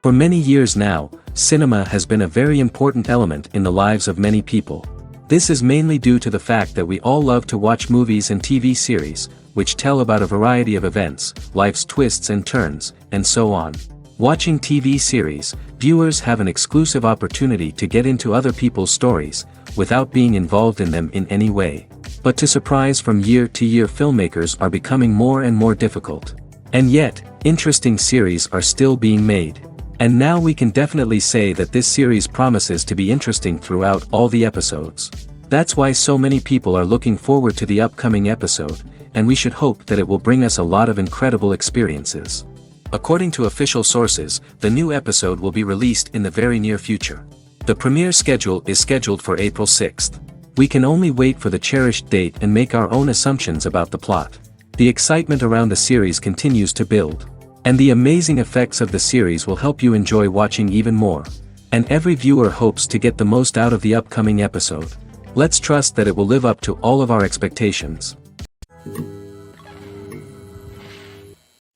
For many years now, cinema has been a very important element in the lives of many people. This is mainly due to the fact that we all love to watch movies and TV series, which tell about a variety of events, life's twists and turns, and so on. Watching TV series, viewers have an exclusive opportunity to get into other people's stories, without being involved in them in any way. But to surprise from year to year, filmmakers are becoming more and more difficult. And yet, interesting series are still being made. And now we can definitely say that this series promises to be interesting throughout all the episodes. That's why so many people are looking forward to the upcoming episode, and we should hope that it will bring us a lot of incredible experiences. According to official sources, the new episode will be released in the very near future. The premiere schedule is scheduled for April 6th. We can only wait for the cherished date and make our own assumptions about the plot. The excitement around the series continues to build. And the amazing effects of the series will help you enjoy watching even more. And every viewer hopes to get the most out of the upcoming episode. Let's trust that it will live up to all of our expectations.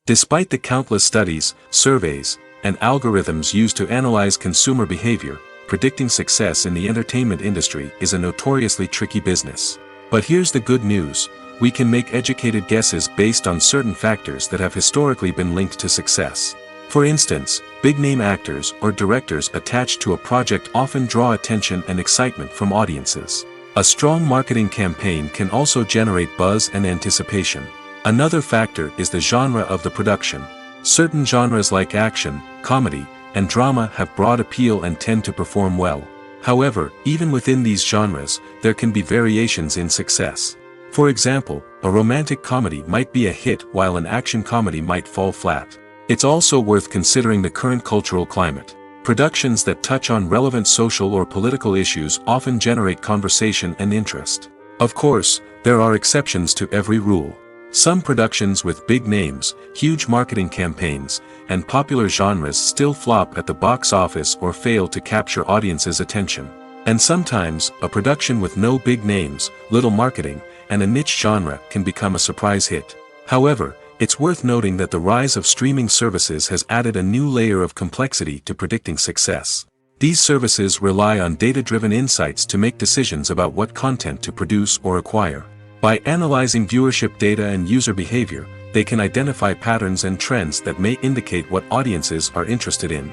Despite the countless studies, surveys, and algorithms used to analyze consumer behavior, predicting success in the entertainment industry is a notoriously tricky business. But here's the good news. We can make educated guesses based on certain factors that have historically been linked to success. For instance, big-name actors or directors attached to a project often draw attention and excitement from audiences. A strong marketing campaign can also generate buzz and anticipation. Another factor is the genre of the production. Certain genres like action, comedy, and drama have broad appeal and tend to perform well. However, even within these genres, there can be variations in success. For example, a romantic comedy might be a hit while an action comedy might fall flat. It's also worth considering the current cultural climate. Productions that touch on relevant social or political issues often generate conversation and interest. Of course, there are exceptions to every rule. Some productions with big names, huge marketing campaigns, and popular genres still flop at the box office or fail to capture audiences' attention. And sometimes, a production with no big names, little marketing, and a niche genre can become a surprise hit. However, it's worth noting that the rise of streaming services has added a new layer of complexity to predicting success. These services rely on data-driven insights to make decisions about what content to produce or acquire. By analyzing viewership data and user behavior, they can identify patterns and trends that may indicate what audiences are interested in.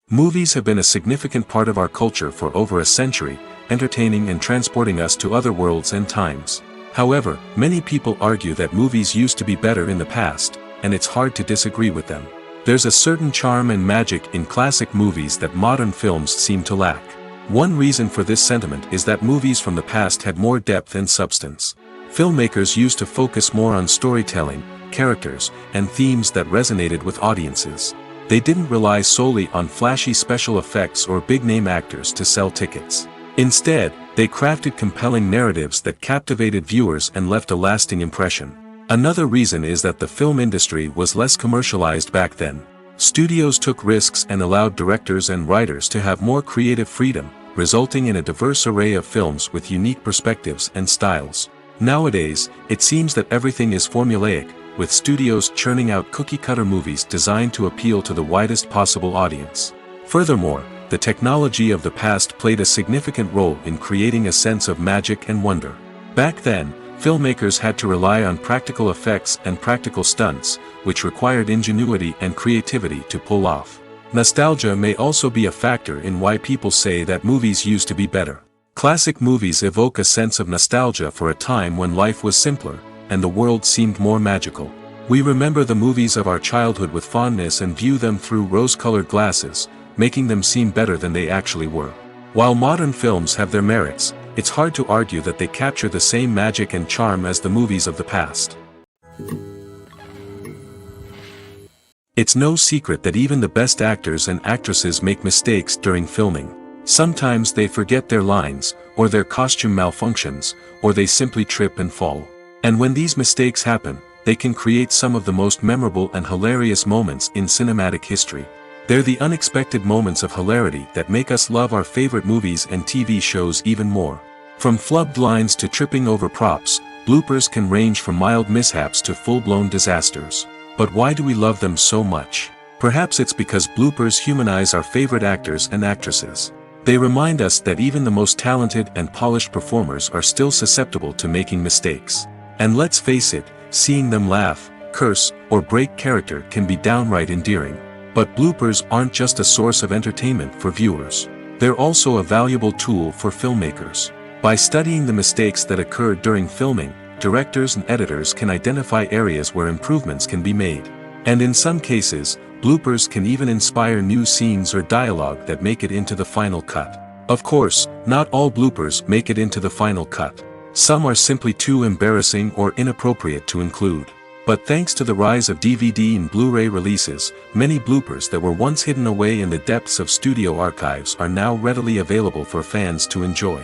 Movies have been a significant part of our culture for over a century, entertaining and transporting us to other worlds and times. However, many people argue that movies used to be better in the past, and it's hard to disagree with them. There's a certain charm and magic in classic movies that modern films seem to lack. One reason for this sentiment is that movies from the past had more depth and substance. Filmmakers used to focus more on storytelling, characters, and themes that resonated with audiences. They didn't rely solely on flashy special effects or big-name actors to sell tickets. Instead, they crafted compelling narratives that captivated viewers and left a lasting impression. Another reason is that the film industry was less commercialized back then. Studios took risks and allowed directors and writers to have more creative freedom, resulting in a diverse array of films with unique perspectives and styles. Nowadays, it seems that everything is formulaic, with studios churning out cookie-cutter movies designed to appeal to the widest possible audience. Furthermore, the technology of the past played a significant role in creating a sense of magic and wonder. Back then, filmmakers had to rely on practical effects and practical stunts, which required ingenuity and creativity to pull off. Nostalgia may also be a factor in why people say that movies used to be better. Classic movies evoke a sense of nostalgia for a time when life was simpler, and the world seemed more magical. We remember the movies of our childhood with fondness and view them through rose-colored glasses, making them seem better than they actually were. While modern films have their merits, it's hard to argue that they capture the same magic and charm as the movies of the past. It's no secret that even the best actors and actresses make mistakes during filming. Sometimes they forget their lines, or their costume malfunctions, or they simply trip and fall. And when these mistakes happen, they can create some of the most memorable and hilarious moments in cinematic history. They're the unexpected moments of hilarity that make us love our favorite movies and TV shows even more. From flubbed lines to tripping over props, bloopers can range from mild mishaps to full-blown disasters. But why do we love them so much? Perhaps it's because bloopers humanize our favorite actors and actresses. They remind us that even the most talented and polished performers are still susceptible to making mistakes. And let's face it, seeing them laugh, curse, or break character can be downright endearing. But bloopers aren't just a source of entertainment for viewers. They're also a valuable tool for filmmakers. By studying the mistakes that occurred during filming, directors and editors can identify areas where improvements can be made. And in some cases, bloopers can even inspire new scenes or dialogue that make it into the final cut. Of course, not all bloopers make it into the final cut. Some are simply too embarrassing or inappropriate to include. But thanks to the rise of DVD and Blu-ray releases, many bloopers that were once hidden away in the depths of studio archives are now readily available for fans to enjoy.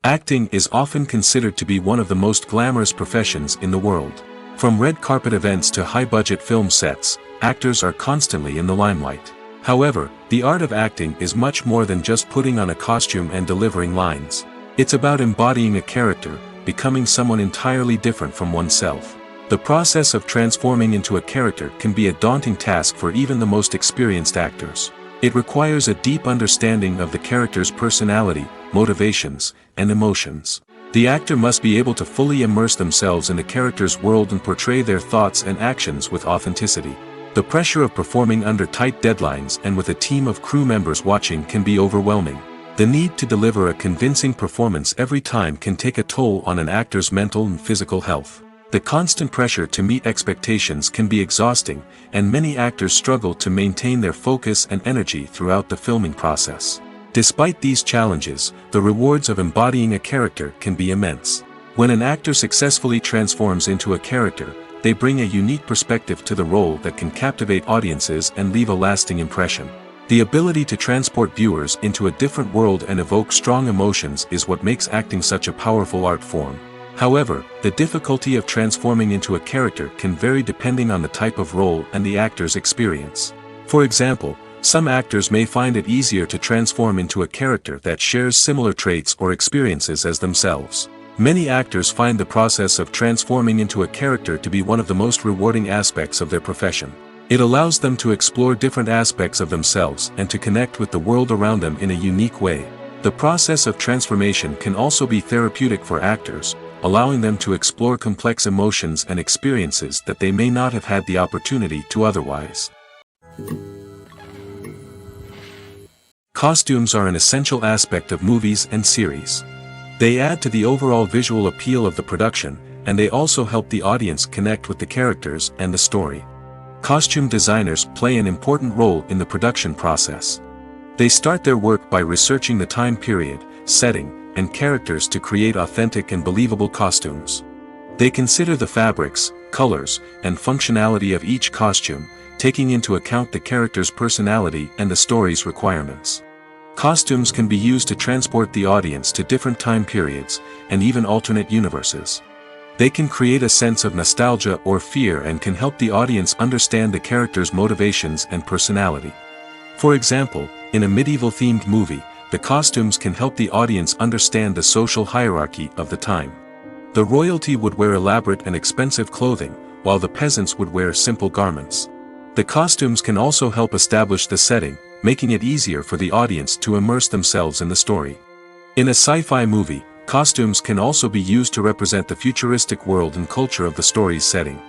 Acting is often considered to be one of the most glamorous professions in the world. From red carpet events to high-budget film sets, actors are constantly in the limelight. However, the art of acting is much more than just putting on a costume and delivering lines. It's about embodying a character, becoming someone entirely different from oneself. The process of transforming into a character can be a daunting task for even the most experienced actors. It requires a deep understanding of the character's personality, motivations, and emotions. The actor must be able to fully immerse themselves in the character's world and portray their thoughts and actions with authenticity. The pressure of performing under tight deadlines and with a team of crew members watching can be overwhelming. The need to deliver a convincing performance every time can take a toll on an actor's mental and physical health. The constant pressure to meet expectations can be exhausting, and many actors struggle to maintain their focus and energy throughout the filming process. Despite these challenges, the rewards of embodying a character can be immense. When an actor successfully transforms into a character, they bring a unique perspective to the role that can captivate audiences and leave a lasting impression. The ability to transport viewers into a different world and evoke strong emotions is what makes acting such a powerful art form. However, the difficulty of transforming into a character can vary depending on the type of role and the actor's experience. For example, some actors may find it easier to transform into a character that shares similar traits or experiences as themselves. Many actors find the process of transforming into a character to be one of the most rewarding aspects of their profession. It allows them to explore different aspects of themselves and to connect with the world around them in a unique way. The process of transformation can also be therapeutic for actors, allowing them to explore complex emotions and experiences that they may not have had the opportunity to otherwise. Costumes are an essential aspect of movies and series. They add to the overall visual appeal of the production, and they also help the audience connect with the characters and the story. Costume designers play an important role in the production process. They start their work by researching the time period, setting, and characters to create authentic and believable costumes. They consider the fabrics, colors, and functionality of each costume, taking into account the character's personality and the story's requirements. Costumes can be used to transport the audience to different time periods, and even alternate universes. They can create a sense of nostalgia or fear and can help the audience understand the character's motivations and personality. For example, in a medieval-themed movie, the costumes can help the audience understand the social hierarchy of the time. The royalty would wear elaborate and expensive clothing, while the peasants would wear simple garments. The costumes can also help establish the setting, making it easier for the audience to immerse themselves in the story. In a sci-fi movie, costumes can also be used to represent the futuristic world and culture of the story's setting.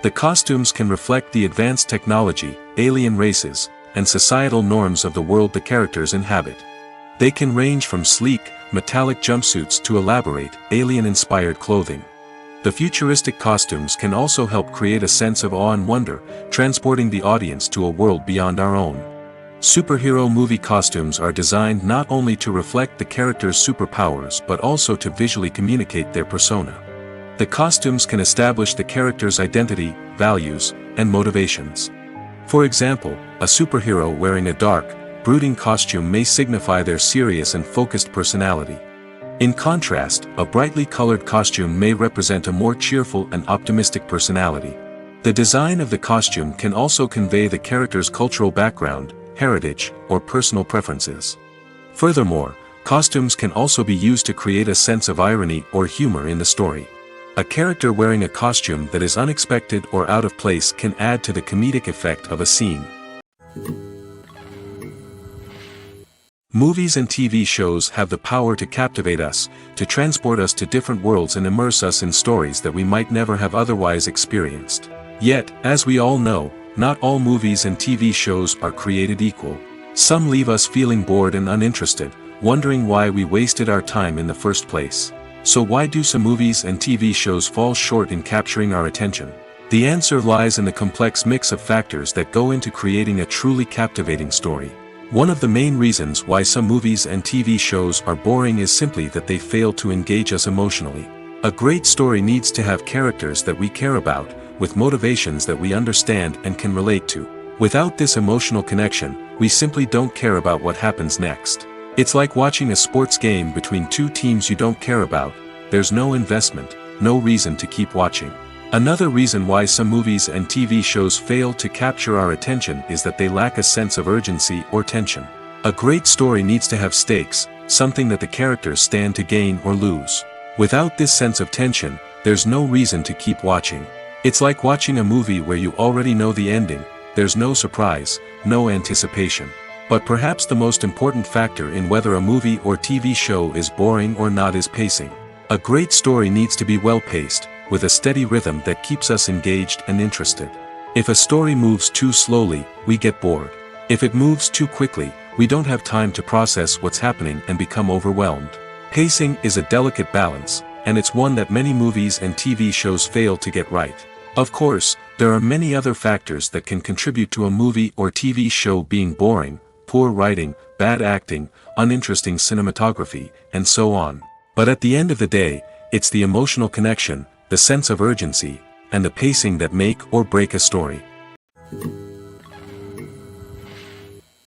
The costumes can reflect the advanced technology, alien races, and societal norms of the world the characters inhabit. They can range from sleek, metallic jumpsuits to elaborate, alien-inspired clothing. The futuristic costumes can also help create a sense of awe and wonder, transporting the audience to a world beyond our own. Superhero movie costumes are designed not only to reflect the character's superpowers but also to visually communicate their persona. The costumes can establish the character's identity, values, and motivations. For example, a superhero wearing a dark, brooding costume may signify their serious and focused personality. In contrast, a brightly colored costume may represent a more cheerful and optimistic personality. The design of the costume can also convey the character's cultural background, heritage, or personal preferences. Furthermore, costumes can also be used to create a sense of irony or humor in the story. A character wearing a costume that is unexpected or out of place can add to the comedic effect of a scene. Movies and TV shows have the power to captivate us, to transport us to different worlds and immerse us in stories that we might never have otherwise experienced. Yet, as we all know, not all movies and TV shows are created equal. Some leave us feeling bored and uninterested, wondering why we wasted our time in the first place. So why do some movies and TV shows fall short in capturing our attention? The answer lies in the complex mix of factors that go into creating a truly captivating story. One of the main reasons why some movies and TV shows are boring is simply that they fail to engage us emotionally. A great story needs to have characters that we care about, with motivations that we understand and can relate to. Without this emotional connection, we simply don't care about what happens next. It's like watching a sports game between two teams you don't care about. There's no investment, no reason to keep watching. Another reason why some movies and TV shows fail to capture our attention is that they lack a sense of urgency or tension. A great story needs to have stakes, something that the characters stand to gain or lose. Without this sense of tension, there's no reason to keep watching. It's like watching a movie where you already know the ending. There's no surprise, no anticipation. But perhaps the most important factor in whether a movie or TV show is boring or not is pacing. A great story needs to be well-paced, with a steady rhythm that keeps us engaged and interested. If a story moves too slowly, we get bored. If it moves too quickly, we don't have time to process what's happening and become overwhelmed. Pacing is a delicate balance, and it's one that many movies and TV shows fail to get right. Of course, there are many other factors that can contribute to a movie or TV show being boring: poor writing, bad acting, uninteresting cinematography, and so on. But at the end of the day, it's the emotional connection, the sense of urgency, and the pacing that make or break a story.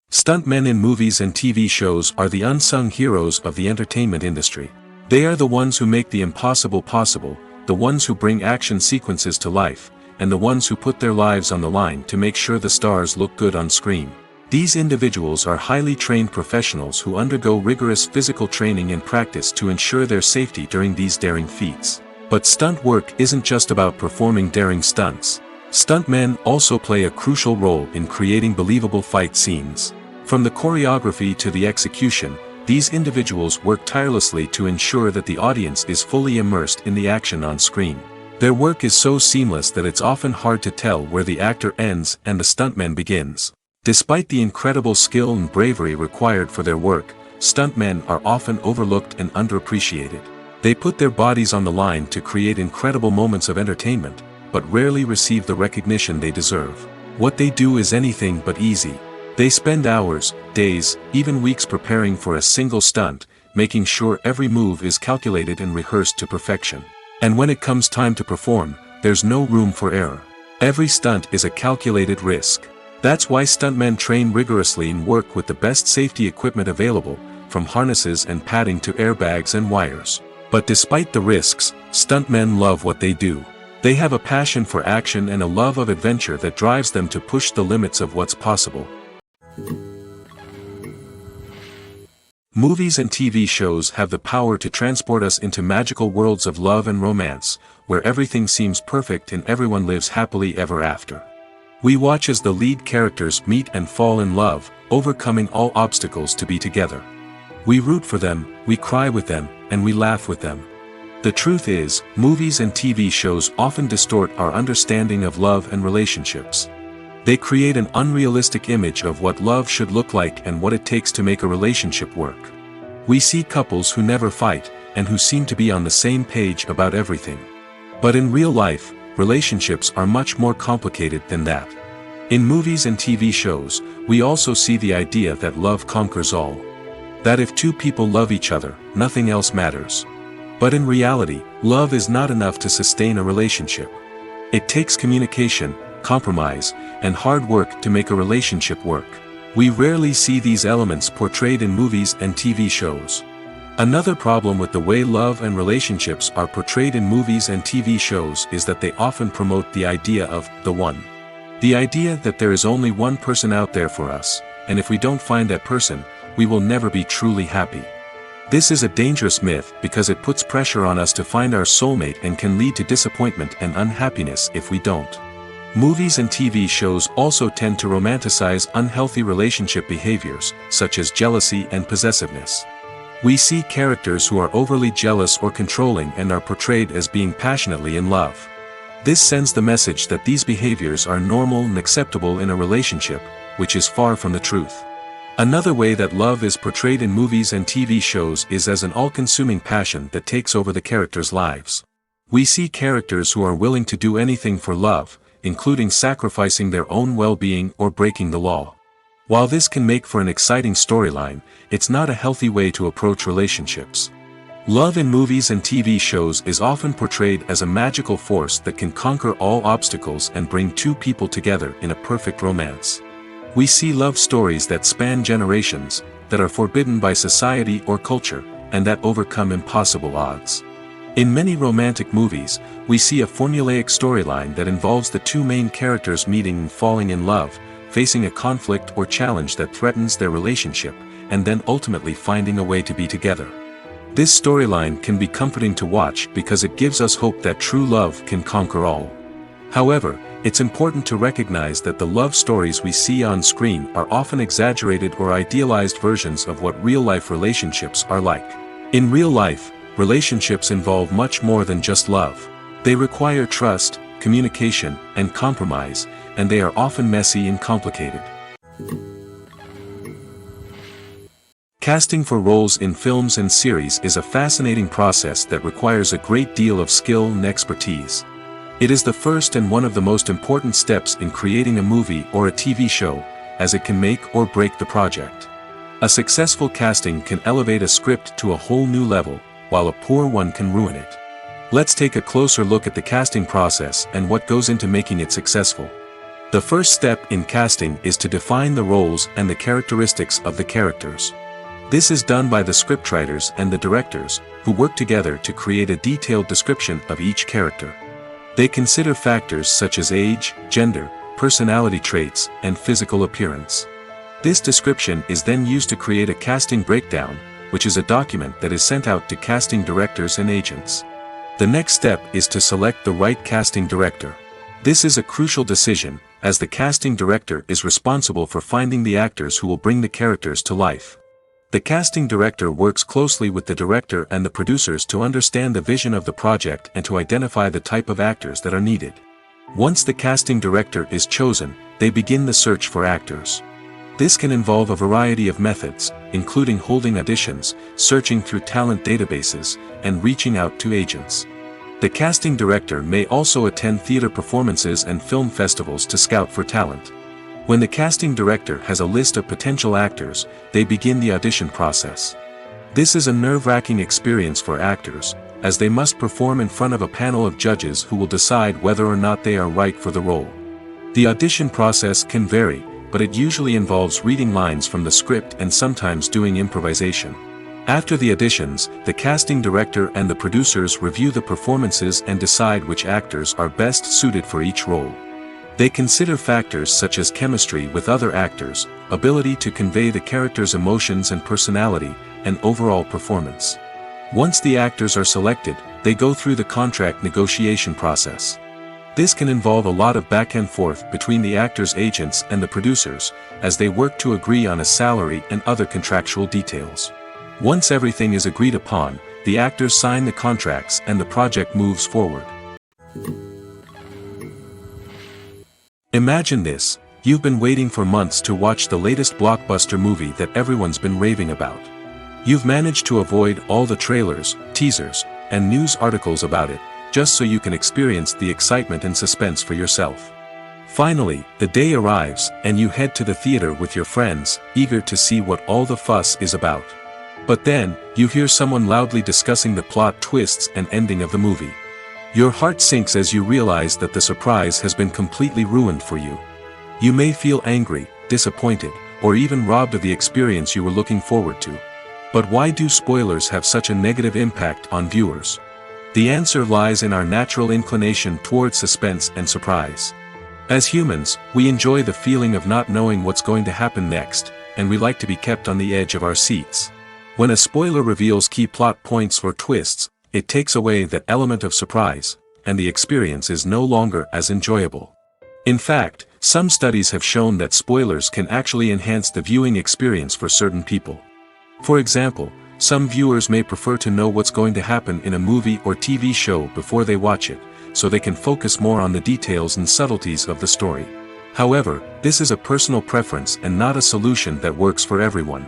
Stuntmen in movies and TV shows are the unsung heroes of the entertainment industry. They are the ones who make the impossible possible, the ones who bring action sequences to life, and the ones who put their lives on the line to make sure the stars look good on screen. These individuals are highly trained professionals who undergo rigorous physical training and practice to ensure their safety during these daring feats. But stunt work isn't just about performing daring stunts. Stuntmen also play a crucial role in creating believable fight scenes. From the choreography to the execution, these individuals work tirelessly to ensure that the audience is fully immersed in the action on screen. Their work is so seamless that it's often hard to tell where the actor ends and the stuntman begins. Despite the incredible skill and bravery required for their work, stuntmen are often overlooked and underappreciated. They put their bodies on the line to create incredible moments of entertainment, but rarely receive the recognition they deserve. What they do is anything but easy. They spend hours, days, even weeks preparing for a single stunt, making sure every move is calculated and rehearsed to perfection. And when it comes time to perform, there's no room for error. Every stunt is a calculated risk. That's why stuntmen train rigorously and work with the best safety equipment available, from harnesses and padding to airbags and wires. But despite the risks, stuntmen love what they do. They have a passion for action and a love of adventure that drives them to push the limits of what's possible. Movies and TV shows have the power to transport us into magical worlds of love and romance, where everything seems perfect and everyone lives happily ever after. We watch as the lead characters meet and fall in love, overcoming all obstacles to be together. We root for them, we cry with them, and we laugh with them. The truth is, movies and TV shows often distort our understanding of love and relationships. They create an unrealistic image of what love should look like and what it takes to make a relationship work. We see couples who never fight, and who seem to be on the same page about everything. But in real life, relationships are much more complicated than that. In movies and TV shows, we also see the idea that love conquers all. That if two people love each other, nothing else matters. But in reality, love is not enough to sustain a relationship. It takes communication, compromise, and hard work to make a relationship work. We rarely see these elements portrayed in movies and TV shows. Another problem with the way love and relationships are portrayed in movies and TV shows is that they often promote the idea of the one. The idea that there is only one person out there for us, and if we don't find that person, we will never be truly happy. This is a dangerous myth because it puts pressure on us to find our soulmate and can lead to disappointment and unhappiness if we don't. Movies and TV shows also tend to romanticize unhealthy relationship behaviors, such as jealousy and possessiveness. We see characters who are overly jealous or controlling and are portrayed as being passionately in love. This sends the message that these behaviors are normal and acceptable in a relationship, which is far from the truth. Another way that love is portrayed in movies and TV shows is as an all-consuming passion that takes over the characters' lives. We see characters who are willing to do anything for love, including sacrificing their own well-being or breaking the law. While this can make for an exciting storyline, it's not a healthy way to approach relationships. Love in movies and TV shows is often portrayed as a magical force that can conquer all obstacles and bring two people together in a perfect romance. We see love stories that span generations, that are forbidden by society or culture, and that overcome impossible odds. In many romantic movies, we see a formulaic storyline that involves the two main characters meeting and falling in love, facing a conflict or challenge that threatens their relationship, and then ultimately finding a way to be together. This storyline can be comforting to watch because it gives us hope that true love can conquer all. However, it's important to recognize that the love stories we see on screen are often exaggerated or idealized versions of what real-life relationships are like. In real life, relationships involve much more than just love. They require trust, communication, and compromise, and they are often messy and complicated. Casting for roles in films and series is a fascinating process that requires a great deal of skill and expertise. It is the first and one of the most important steps in creating a movie or a TV show, as it can make or break the project. A successful casting can elevate a script to a whole new level, while a poor one can ruin it. Let's take a closer look at the casting process and what goes into making it successful. The first step in casting is to define the roles and the characteristics of the characters. This is done by the scriptwriters and the directors, who work together to create a detailed description of each character. They consider factors such as age, gender, personality traits, and physical appearance. This description is then used to create a casting breakdown, which is a document that is sent out to casting directors and agents. The next step is to select the right casting director. This is a crucial decision, as the casting director is responsible for finding the actors who will bring the characters to life. The casting director works closely with the director and the producers to understand the vision of the project and to identify the type of actors that are needed. Once the casting director is chosen, they begin the search for actors. This can involve a variety of methods, including holding auditions, searching through talent databases, and reaching out to agents. The casting director may also attend theater performances and film festivals to scout for talent. When the casting director has a list of potential actors, they begin the audition process. This is a nerve-wracking experience for actors, as they must perform in front of a panel of judges who will decide whether or not they are right for the role. The audition process can vary, but it usually involves reading lines from the script and sometimes doing improvisation. After the auditions, the casting director and the producers review the performances and decide which actors are best suited for each role. They consider factors such as chemistry with other actors, ability to convey the character's emotions and personality, and overall performance. Once the actors are selected, they go through the contract negotiation process. This can involve a lot of back and forth between the actors' agents and the producers, as they work to agree on a salary and other contractual details. Once everything is agreed upon, the actors sign the contracts and the project moves forward. Imagine this: you've been waiting for months to watch the latest blockbuster movie that everyone's been raving about. You've managed to avoid all the trailers, teasers, and news articles about it, just so you can experience the excitement and suspense for yourself. Finally, the day arrives, and you head to the theater with your friends, eager to see what all the fuss is about. But then, you hear someone loudly discussing the plot twists and ending of the movie. Your heart sinks as you realize that the surprise has been completely ruined for you. You may feel angry, disappointed, or even robbed of the experience you were looking forward to. But why do spoilers have such a negative impact on viewers? The answer lies in our natural inclination toward suspense and surprise. As humans, we enjoy the feeling of not knowing what's going to happen next, and we like to be kept on the edge of our seats. When a spoiler reveals key plot points or twists, it takes away that element of surprise, and the experience is no longer as enjoyable. In fact, some studies have shown that spoilers can actually enhance the viewing experience for certain people. For example, some viewers may prefer to know what's going to happen in a movie or TV show before they watch it, so they can focus more on the details and subtleties of the story. However, this is a personal preference and not a solution that works for everyone.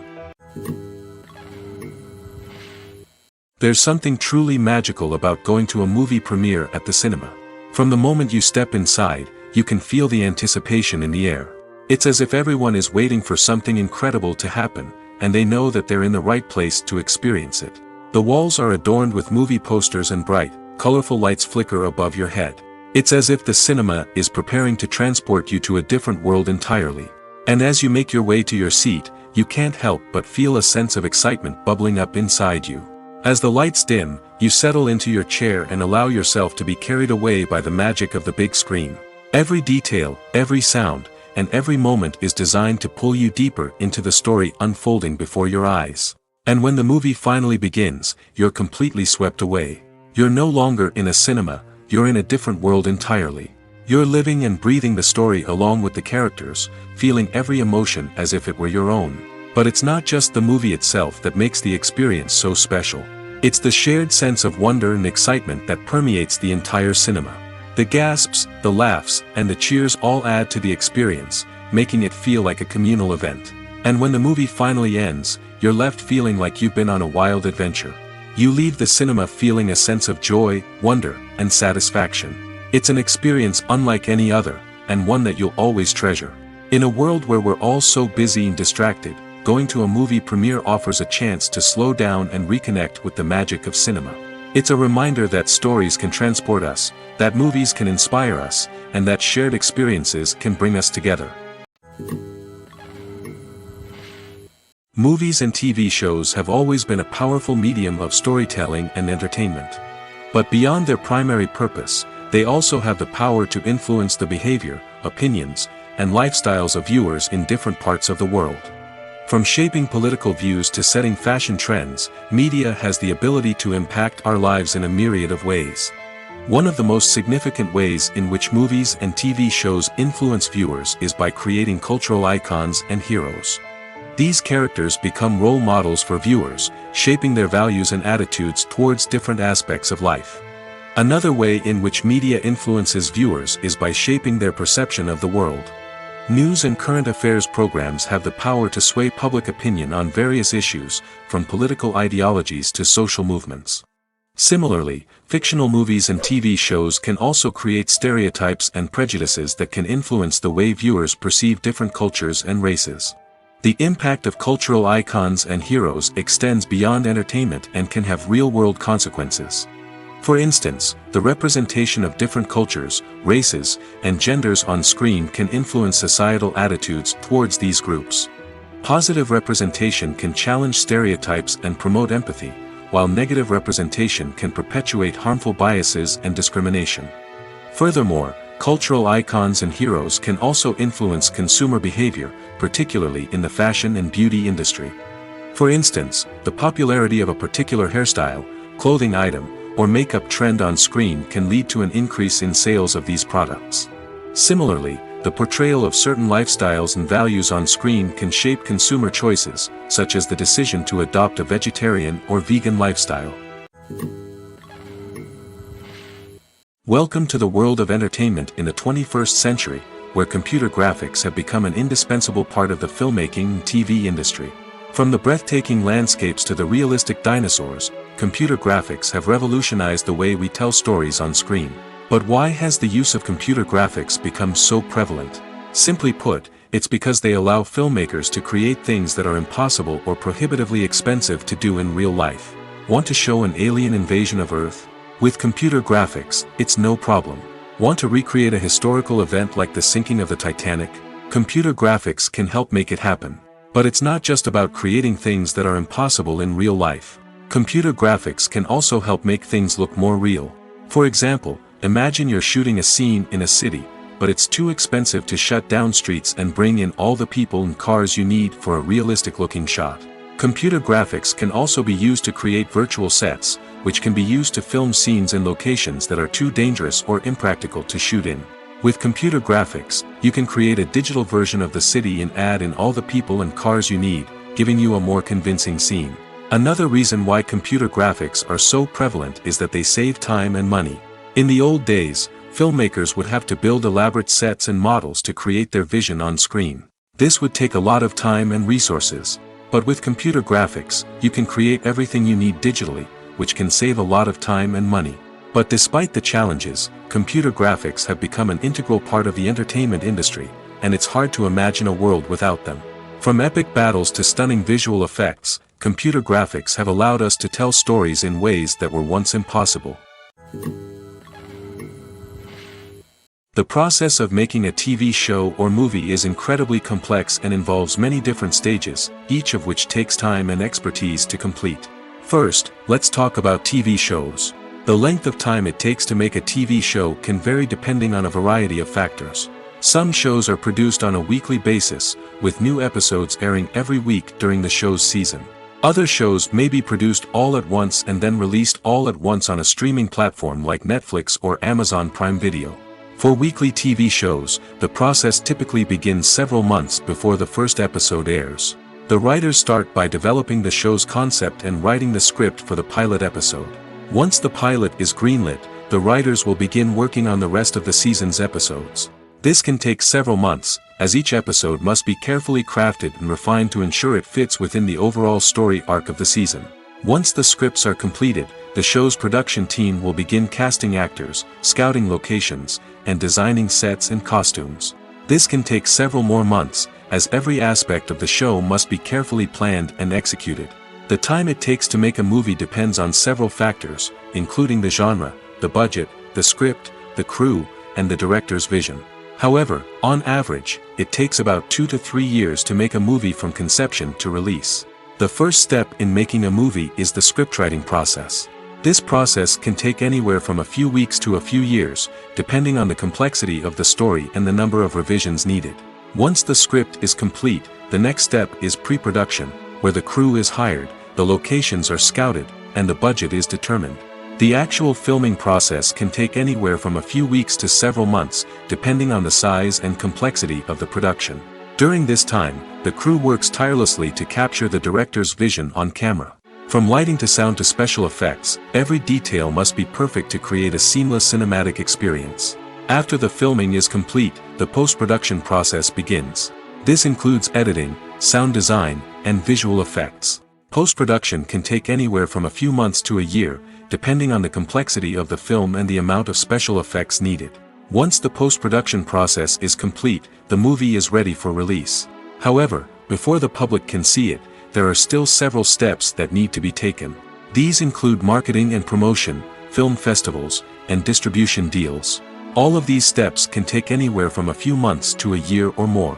There's something truly magical about going to a movie premiere at the cinema. From the moment you step inside, you can feel the anticipation in the air. It's as if everyone is waiting for something incredible to happen, and they know that they're in the right place to experience it. The walls are adorned with movie posters and bright, colorful lights flicker above your head. It's as if the cinema is preparing to transport you to a different world entirely. And as you make your way to your seat, you can't help but feel a sense of excitement bubbling up inside you. As the lights dim, you settle into your chair and allow yourself to be carried away by the magic of the big screen. Every detail, every sound, and every moment is designed to pull you deeper into the story unfolding before your eyes. And when the movie finally begins, you're completely swept away. You're no longer in a cinema, you're in a different world entirely. You're living and breathing the story along with the characters, feeling every emotion as if it were your own. But it's not just the movie itself that makes the experience so special. It's the shared sense of wonder and excitement that permeates the entire cinema. The gasps, the laughs, and the cheers all add to the experience, making it feel like a communal event. And when the movie finally ends, you're left feeling like you've been on a wild adventure. You leave the cinema feeling a sense of joy, wonder, and satisfaction. It's an experience unlike any other, and one that you'll always treasure. In a world where we're all so busy and distracted, going to a movie premiere offers a chance to slow down and reconnect with the magic of cinema. It's a reminder that stories can transport us, that movies can inspire us, and that shared experiences can bring us together. Movies and TV shows have always been a powerful medium of storytelling and entertainment. But beyond their primary purpose, they also have the power to influence the behavior, opinions, and lifestyles of viewers in different parts of the world. From shaping political views to setting fashion trends, media has the ability to impact our lives in a myriad of ways. One of the most significant ways in which movies and TV shows influence viewers is by creating cultural icons and heroes. These characters become role models for viewers, shaping their values and attitudes towards different aspects of life. Another way in which media influences viewers is by shaping their perception of the world. News and current affairs programs have the power to sway public opinion on various issues, from political ideologies to social movements. Similarly, fictional movies and TV shows can also create stereotypes and prejudices that can influence the way viewers perceive different cultures and races. The impact of cultural icons and heroes extends beyond entertainment and can have real-world consequences. For instance, the representation of different cultures, races, and genders on screen can influence societal attitudes towards these groups. Positive representation can challenge stereotypes and promote empathy, while negative representation can perpetuate harmful biases and discrimination. Furthermore, cultural icons and heroes can also influence consumer behavior, particularly in the fashion and beauty industry. For instance, the popularity of a particular hairstyle, clothing item, or makeup trend on screen can lead to an increase in sales of these products. Similarly, the portrayal of certain lifestyles and values on screen can shape consumer choices, such as the decision to adopt a vegetarian or vegan lifestyle. Welcome to the world of entertainment in the 21st century, where computer graphics have become an indispensable part of the filmmaking and TV industry. From the breathtaking landscapes to the realistic dinosaurs, computer graphics have revolutionized the way we tell stories on screen. But why has the use of computer graphics become so prevalent? Simply put, it's because they allow filmmakers to create things that are impossible or prohibitively expensive to do in real life. Want to show an alien invasion of Earth? With computer graphics, it's no problem. Want to recreate a historical event like the sinking of the Titanic? Computer graphics can help make it happen. But it's not just about creating things that are impossible in real life. Computer graphics can also help make things look more real. For example, imagine you're shooting a scene in a city, but it's too expensive to shut down streets and bring in all the people and cars you need for a realistic-looking shot. Computer graphics can also be used to create virtual sets, which can be used to film scenes in locations that are too dangerous or impractical to shoot in. With computer graphics, you can create a digital version of the city and add in all the people and cars you need, giving you a more convincing scene. Another reason why computer graphics are so prevalent is that they save time and money. In the old days, filmmakers would have to build elaborate sets and models to create their vision on screen. This would take a lot of time and resources. But with computer graphics, you can create everything you need digitally, which can save a lot of time and money. But despite the challenges, computer graphics have become an integral part of the entertainment industry, and it's hard to imagine a world without them. From epic battles to stunning visual effects, computer graphics have allowed us to tell stories in ways that were once impossible. The process of making a TV show or movie is incredibly complex and involves many different stages, each of which takes time and expertise to complete. First, let's talk about TV shows. The length of time it takes to make a TV show can vary depending on a variety of factors. Some shows are produced on a weekly basis, with new episodes airing every week during the show's season. Other shows may be produced all at once and then released all at once on a streaming platform like Netflix or Amazon Prime Video. For weekly TV shows, the process typically begins several months before the first episode airs. The writers start by developing the show's concept and writing the script for the pilot episode. Once the pilot is greenlit, the writers will begin working on the rest of the season's episodes. This can take several months, as each episode must be carefully crafted and refined to ensure it fits within the overall story arc of the season. Once the scripts are completed, the show's production team will begin casting actors, scouting locations, and designing sets and costumes. This can take several more months, as every aspect of the show must be carefully planned and executed. The time it takes to make a movie depends on several factors, including the genre, the budget, the script, the crew, and the director's vision. However, on average, it takes about 2 to 3 years to make a movie from conception to release. The first step in making a movie is the scriptwriting process. This process can take anywhere from a few weeks to a few years, depending on the complexity of the story and the number of revisions needed. Once the script is complete, the next step is pre-production, where the crew is hired, the locations are scouted, and the budget is determined. The actual filming process can take anywhere from a few weeks to several months, depending on the size and complexity of the production. During this time, the crew works tirelessly to capture the director's vision on camera. From lighting to sound to special effects, every detail must be perfect to create a seamless cinematic experience. After the filming is complete, the post-production process begins. This includes editing, sound design, and visual effects. Post-production can take anywhere from a few months to a year, depending on the complexity of the film and the amount of special effects needed. Once the post-production process is complete, the movie is ready for release. However, before the public can see it, there are still several steps that need to be taken. These include marketing and promotion, film festivals, and distribution deals. All of these steps can take anywhere from a few months to a year or more.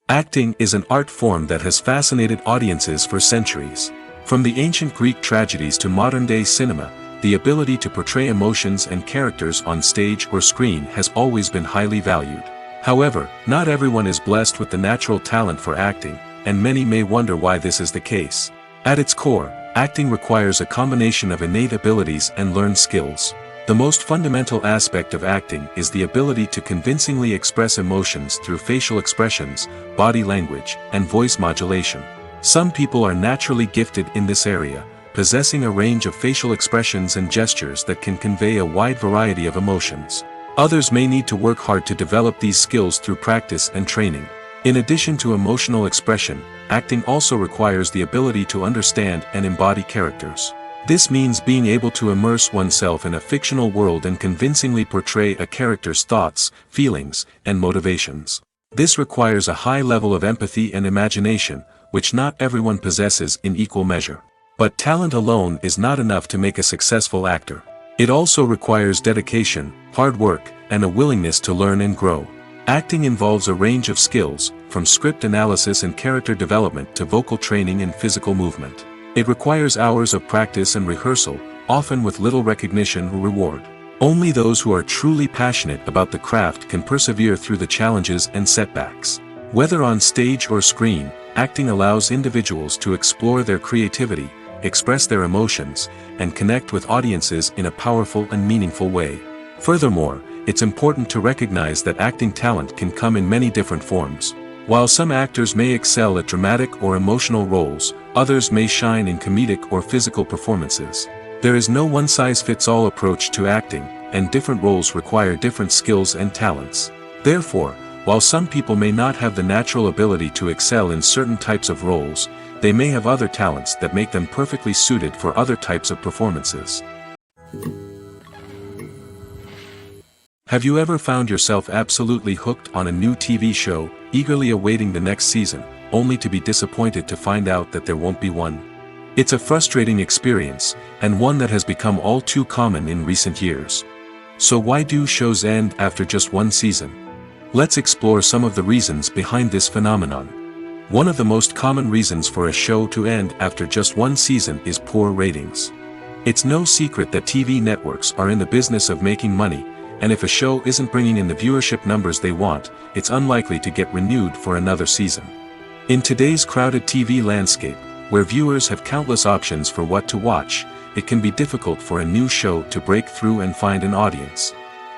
Acting is an art form that has fascinated audiences for centuries. From the ancient Greek tragedies to modern-day cinema, the ability to portray emotions and characters on stage or screen has always been highly valued. However, not everyone is blessed with the natural talent for acting, and many may wonder why this is the case. At its core, acting requires a combination of innate abilities and learned skills. The most fundamental aspect of acting is the ability to convincingly express emotions through facial expressions, body language, and voice modulation. Some people are naturally gifted in this area, possessing a range of facial expressions and gestures that can convey a wide variety of emotions. Others may need to work hard to develop these skills through practice and training. In addition to emotional expression, acting also requires the ability to understand and embody characters. This means being able to immerse oneself in a fictional world and convincingly portray a character's thoughts, feelings, and motivations. This requires a high level of empathy and imagination, which not everyone possesses in equal measure. But talent alone is not enough to make a successful actor. It also requires dedication, hard work, and a willingness to learn and grow. Acting involves a range of skills, from script analysis and character development to vocal training and physical movement. It requires hours of practice and rehearsal, often with little recognition or reward. Only those who are truly passionate about the craft can persevere through the challenges and setbacks. Whether on stage or screen, acting allows individuals to explore their creativity, express their emotions, and connect with audiences in a powerful and meaningful way. Furthermore, it's important to recognize that acting talent can come in many different forms. While some actors may excel at dramatic or emotional roles, others may shine in comedic or physical performances. There is no one-size-fits-all approach to acting, and different roles require different skills and talents. Therefore, while some people may not have the natural ability to excel in certain types of roles, they may have other talents that make them perfectly suited for other types of performances. Have you ever found yourself absolutely hooked on a new TV show, eagerly awaiting the next season, only to be disappointed to find out that there won't be one? It's a frustrating experience, and one that has become all too common in recent years. So why do shows end after just one season? Let's explore some of the reasons behind this phenomenon. One of the most common reasons for a show to end after just one season is poor ratings. It's no secret that TV networks are in the business of making money, and if a show isn't bringing in the viewership numbers they want, it's unlikely to get renewed for another season. In today's crowded TV landscape, where viewers have countless options for what to watch, it can be difficult for a new show to break through and find an audience.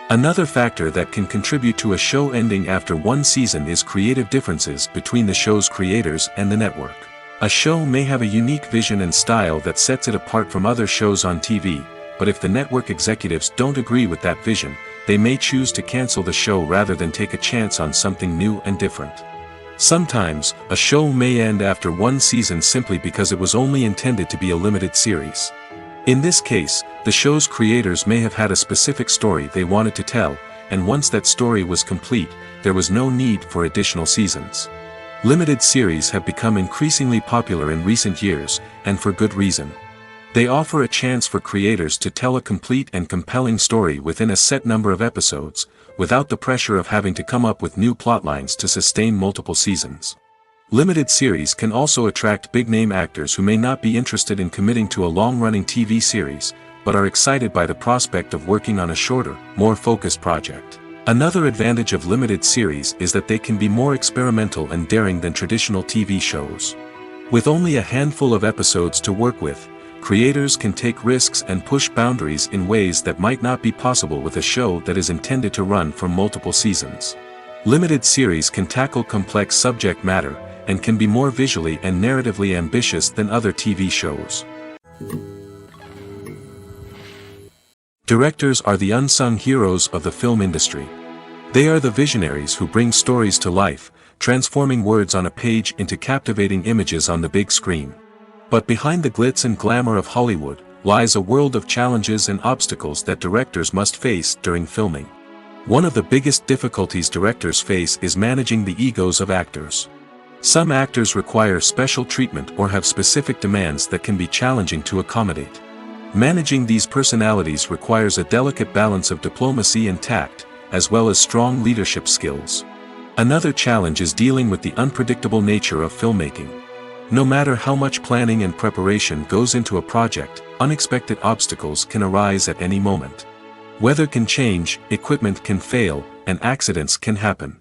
Another factor that can contribute to a show ending after one season is creative differences between the show's creators and the network. A show may have a unique vision and style that sets it apart from other shows on TV, but if the network executives don't agree with that vision, they may choose to cancel the show rather than take a chance on something new and different. Sometimes, a show may end after one season simply because it was only intended to be a limited series. In this case, the show's creators may have had a specific story they wanted to tell, and once that story was complete, there was no need for additional seasons. Limited series have become increasingly popular in recent years, and for good reason. They offer a chance for creators to tell a complete and compelling story within a set number of episodes, without the pressure of having to come up with new plotlines to sustain multiple seasons. Limited series can also attract big-name actors who may not be interested in committing to a long-running TV series, but are excited by the prospect of working on a shorter, more focused project. Another advantage of limited series is that they can be more experimental and daring than traditional TV shows. With only a handful of episodes to work with, creators can take risks and push boundaries in ways that might not be possible with a show that is intended to run for multiple seasons. Limited series can tackle complex subject matter, and can be more visually and narratively ambitious than other TV shows. Directors are the unsung heroes of the film industry. They are the visionaries who bring stories to life, transforming words on a page into captivating images on the big screen. But behind the glitz and glamour of Hollywood, lies a world of challenges and obstacles that directors must face during filming. One of the biggest difficulties directors face is managing the egos of actors. Some actors require special treatment or have specific demands that can be challenging to accommodate. Managing these personalities requires a delicate balance of diplomacy and tact, as well as strong leadership skills. Another challenge is dealing with the unpredictable nature of filmmaking. No matter how much planning and preparation goes into a project, unexpected obstacles can arise at any moment. Weather can change, equipment can fail, and accidents can happen.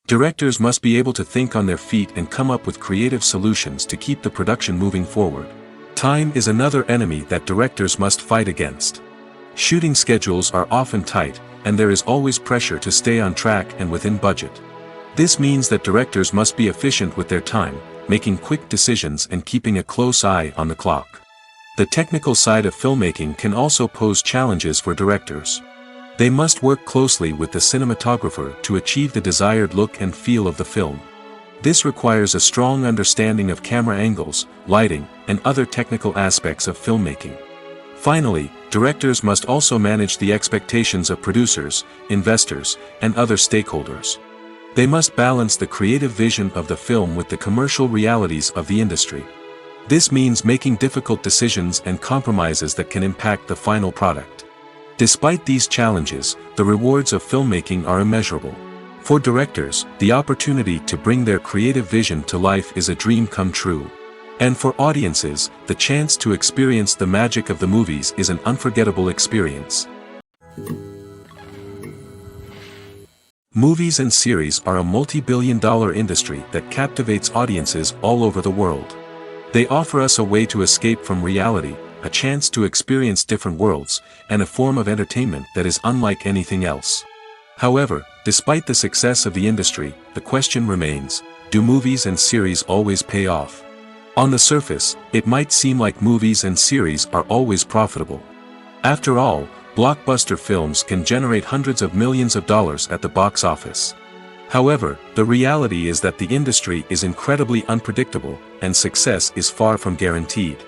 Directors must be able to think on their feet and come up with creative solutions to keep the production moving forward. Time is another enemy that directors must fight against. Shooting schedules are often tight, and there is always pressure to stay on track and within budget. This means that directors must be efficient with their time, making quick decisions and keeping a close eye on the clock. The technical side of filmmaking can also pose challenges for directors. They must work closely with the cinematographer to achieve the desired look and feel of the film. This requires a strong understanding of camera angles, lighting, and other technical aspects of filmmaking. Finally, directors must also manage the expectations of producers, investors, and other stakeholders. They must balance the creative vision of the film with the commercial realities of the industry. This means making difficult decisions and compromises that can impact the final product. Despite these challenges, the rewards of filmmaking are immeasurable. For directors, the opportunity to bring their creative vision to life is a dream come true. And for audiences, the chance to experience the magic of the movies is an unforgettable experience. Movies and series are a multi-billion-dollar industry that captivates audiences all over the world. They offer us a way to escape from reality, a chance to experience different worlds, and a form of entertainment that is unlike anything else. However, despite the success of the industry, the question remains, do movies and series always pay off? On the surface, it might seem like movies and series are always profitable. After all, blockbuster films can generate hundreds of millions of dollars at the box office. However, the reality is that the industry is incredibly unpredictable, and success is far from guaranteed.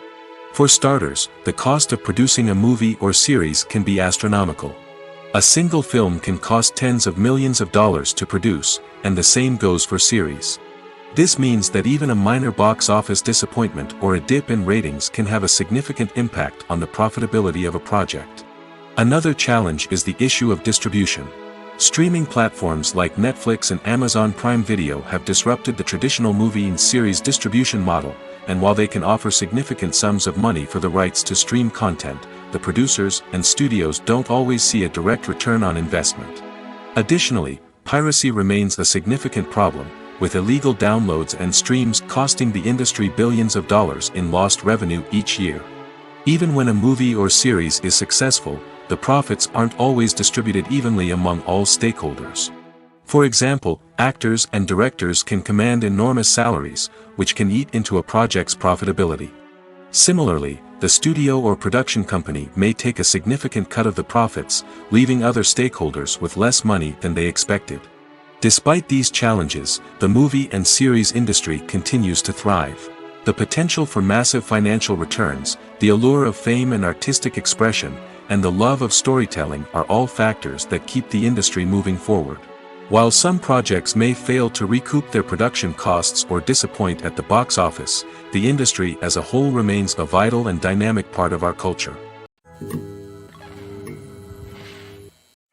For starters, the cost of producing a movie or series can be astronomical. A single film can cost tens of millions of dollars to produce, and the same goes for series. This means that even a minor box office disappointment or a dip in ratings can have a significant impact on the profitability of a project. Another challenge is the issue of distribution. Streaming platforms like Netflix and Amazon Prime Video have disrupted the traditional movie and series distribution model, and while they can offer significant sums of money for the rights to stream content, the producers and studios don't always see a direct return on investment. Additionally, piracy remains a significant problem, with illegal downloads and streams costing the industry billions of dollars in lost revenue each year. Even when a movie or series is successful, the profits aren't always distributed evenly among all stakeholders. For example, actors and directors can command enormous salaries, which can eat into a project's profitability. Similarly, the studio or production company may take a significant cut of the profits, leaving other stakeholders with less money than they expected. Despite these challenges, the movie and series industry continues to thrive. The potential for massive financial returns, the allure of fame and artistic expression, and the love of storytelling are all factors that keep the industry moving forward. While some projects may fail to recoup their production costs or disappoint at the box office, the industry as a whole remains a vital and dynamic part of our culture.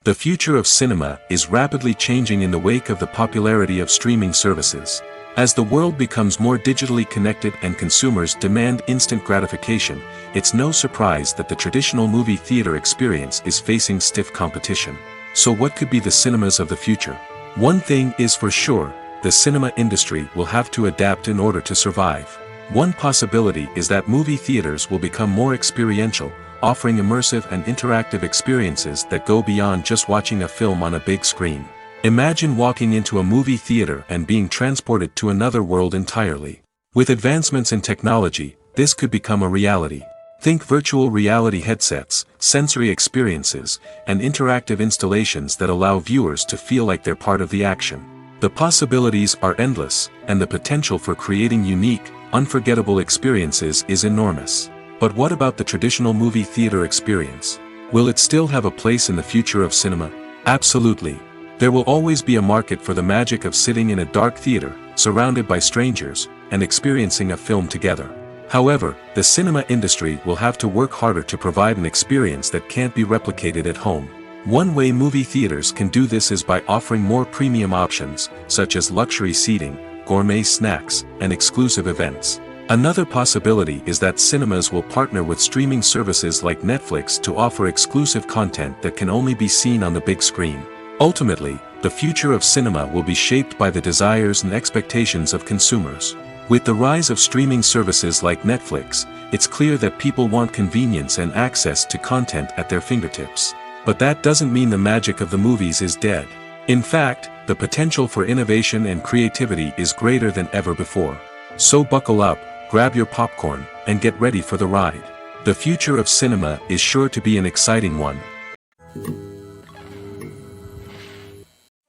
The future of cinema is rapidly changing in the wake of the popularity of streaming services. As the world becomes more digitally connected and consumers demand instant gratification, it's no surprise that the traditional movie theater experience is facing stiff competition. So what could be the cinemas of the future? One thing is for sure, the cinema industry will have to adapt in order to survive. One possibility is that movie theaters will become more experiential, offering immersive and interactive experiences that go beyond just watching a film on a big screen. Imagine walking into a movie theater and being transported to another world entirely. With advancements in technology, this could become a reality. Think virtual reality headsets, sensory experiences, and interactive installations that allow viewers to feel like they're part of the action. The possibilities are endless, and the potential for creating unique, unforgettable experiences is enormous. But what about the traditional movie theater experience? Will it still have a place in the future of cinema? Absolutely. There will always be a market for the magic of sitting in a dark theater, surrounded by strangers, and experiencing a film together. However, the cinema industry will have to work harder to provide an experience that can't be replicated at home. One way movie theaters can do this is by offering more premium options, such as luxury seating, gourmet snacks, and exclusive events. Another possibility is that cinemas will partner with streaming services like Netflix to offer exclusive content that can only be seen on the big screen. Ultimately, the future of cinema will be shaped by the desires and expectations of consumers. With the rise of streaming services like Netflix, it's clear that people want convenience and access to content at their fingertips. But that doesn't mean the magic of the movies is dead. In fact, the potential for innovation and creativity is greater than ever before. So buckle up, grab your popcorn, and get ready for the ride. The future of cinema is sure to be an exciting one.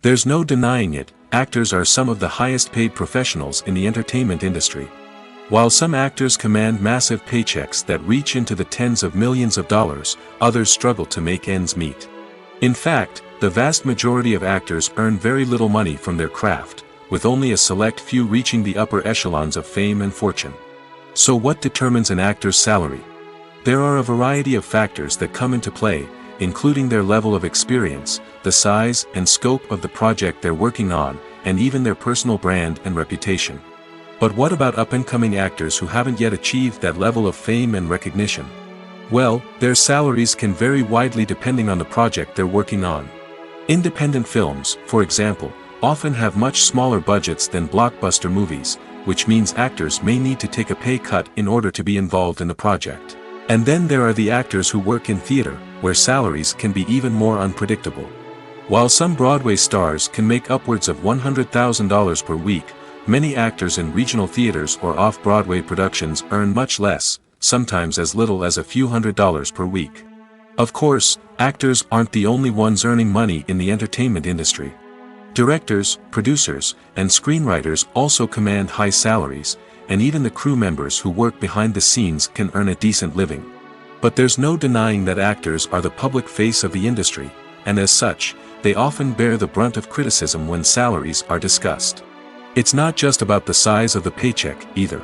There's no denying it, actors are some of the highest paid professionals in the entertainment industry. While some actors command massive paychecks that reach into the tens of millions of dollars, others struggle to make ends meet. In fact, the vast majority of actors earn very little money from their craft, with only a select few reaching the upper echelons of fame and fortune. So what determines an actor's salary? There are a variety of factors that come into play, including their level of experience, the size and scope of the project they're working on, and even their personal brand and reputation. But what about up-and-coming actors who haven't yet achieved that level of fame and recognition? Well, their salaries can vary widely depending on the project they're working on. Independent films, for example, often have much smaller budgets than blockbuster movies, which means actors may need to take a pay cut in order to be involved in the project. And then there are the actors who work in theater, where salaries can be even more unpredictable. While some Broadway stars can make upwards of $100,000 per week, many actors in regional theaters or off-Broadway productions earn much less, sometimes as little as a few $100s per week. Of course, actors aren't the only ones earning money in the entertainment industry. Directors, producers, and screenwriters also command high salaries, and even the crew members who work behind the scenes can earn a decent living. But there's no denying that actors are the public face of the industry, and as such, they often bear the brunt of criticism when salaries are discussed. It's not just about the size of the paycheck, either.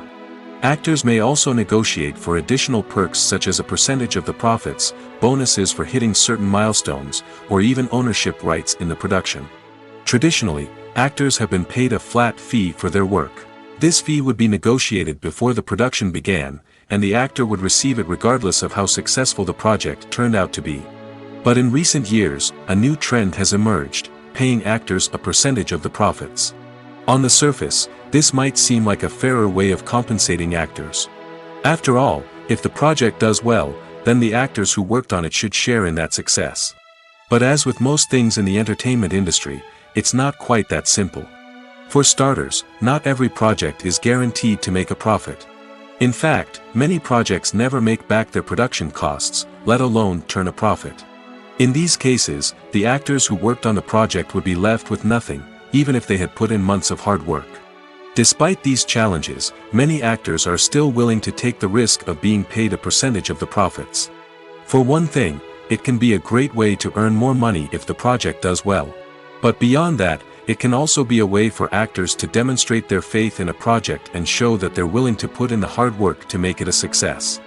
Actors may also negotiate for additional perks such as a percentage of the profits, bonuses for hitting certain milestones, or even ownership rights in the production. Traditionally, actors have been paid a flat fee for their work. This fee would be negotiated before the production began, and the actor would receive it regardless of how successful the project turned out to be. But in recent years, a new trend has emerged, paying actors a percentage of the profits. On the surface, this might seem like a fairer way of compensating actors. After all, if the project does well, then the actors who worked on it should share in that success. But as with most things in the entertainment industry, it's not quite that simple. For starters, not every project is guaranteed to make a profit. In fact, many projects never make back their production costs, let alone turn a profit. In these cases, the actors who worked on the project would be left with nothing, even if they had put in months of hard work. Despite these challenges, many actors are still willing to take the risk of being paid a percentage of the profits. For one thing, it can be a great way to earn more money if the project does well. But beyond that, it can also be a way for actors to demonstrate their faith in a project and show that they're willing to put in the hard work to make it a success.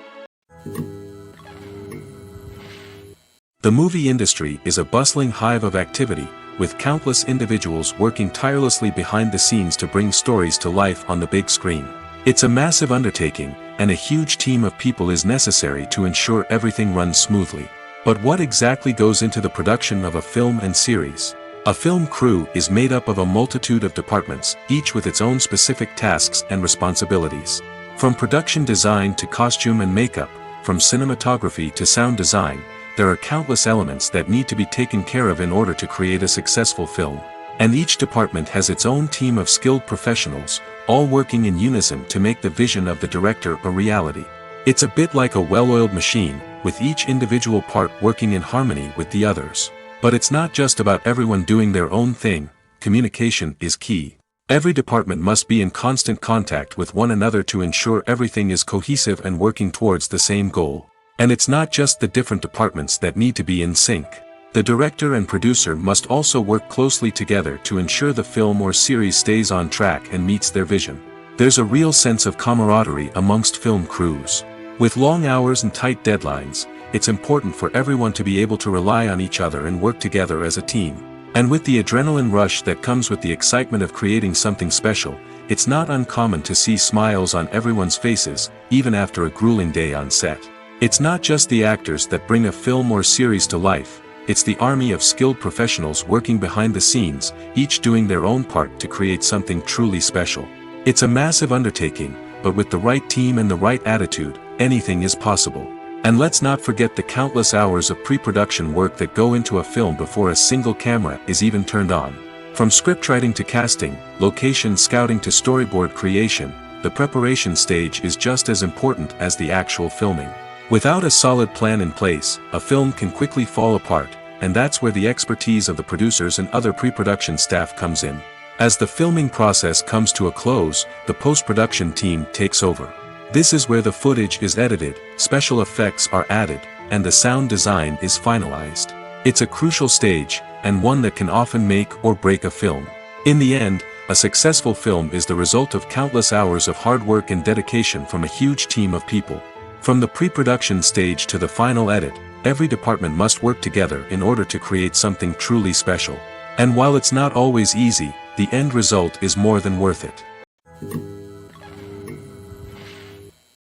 The movie industry is a bustling hive of activity, with countless individuals working tirelessly behind the scenes to bring stories to life on the big screen. It's a massive undertaking, and a huge team of people is necessary to ensure everything runs smoothly. But what exactly goes into the production of a film and series? A film crew is made up of a multitude of departments, each with its own specific tasks and responsibilities. From production design to costume and makeup, from cinematography to sound design, there are countless elements that need to be taken care of in order to create a successful film. And each department has its own team of skilled professionals, all working in unison to make the vision of the director a reality. It's a bit like a well-oiled machine, with each individual part working in harmony with the others. But it's not just about everyone doing their own thing, communication is key. Every department must be in constant contact with one another to ensure everything is cohesive and working towards the same goal. And it's not just the different departments that need to be in sync. The director and producer must also work closely together to ensure the film or series stays on track and meets their vision. There's a real sense of camaraderie amongst film crews. With long hours and tight deadlines, it's important for everyone to be able to rely on each other and work together as a team. And with the adrenaline rush that comes with the excitement of creating something special, it's not uncommon to see smiles on everyone's faces, even after a grueling day on set. It's not just the actors that bring a film or series to life, it's the army of skilled professionals working behind the scenes, each doing their own part to create something truly special. It's a massive undertaking, but with the right team and the right attitude, anything is possible. And let's not forget the countless hours of pre-production work that go into a film before a single camera is even turned on. From scriptwriting to casting, location scouting to storyboard creation, the preparation stage is just as important as the actual filming. Without a solid plan in place, a film can quickly fall apart, and that's where the expertise of the producers and other pre-production staff comes in. As the filming process comes to a close, the post-production team takes over. This is where the footage is edited, special effects are added, and the sound design is finalized. It's a crucial stage, and one that can often make or break a film. In the end, a successful film is the result of countless hours of hard work and dedication from a huge team of people. From the pre-production stage to the final edit, every department must work together in order to create something truly special. And while it's not always easy, the end result is more than worth it.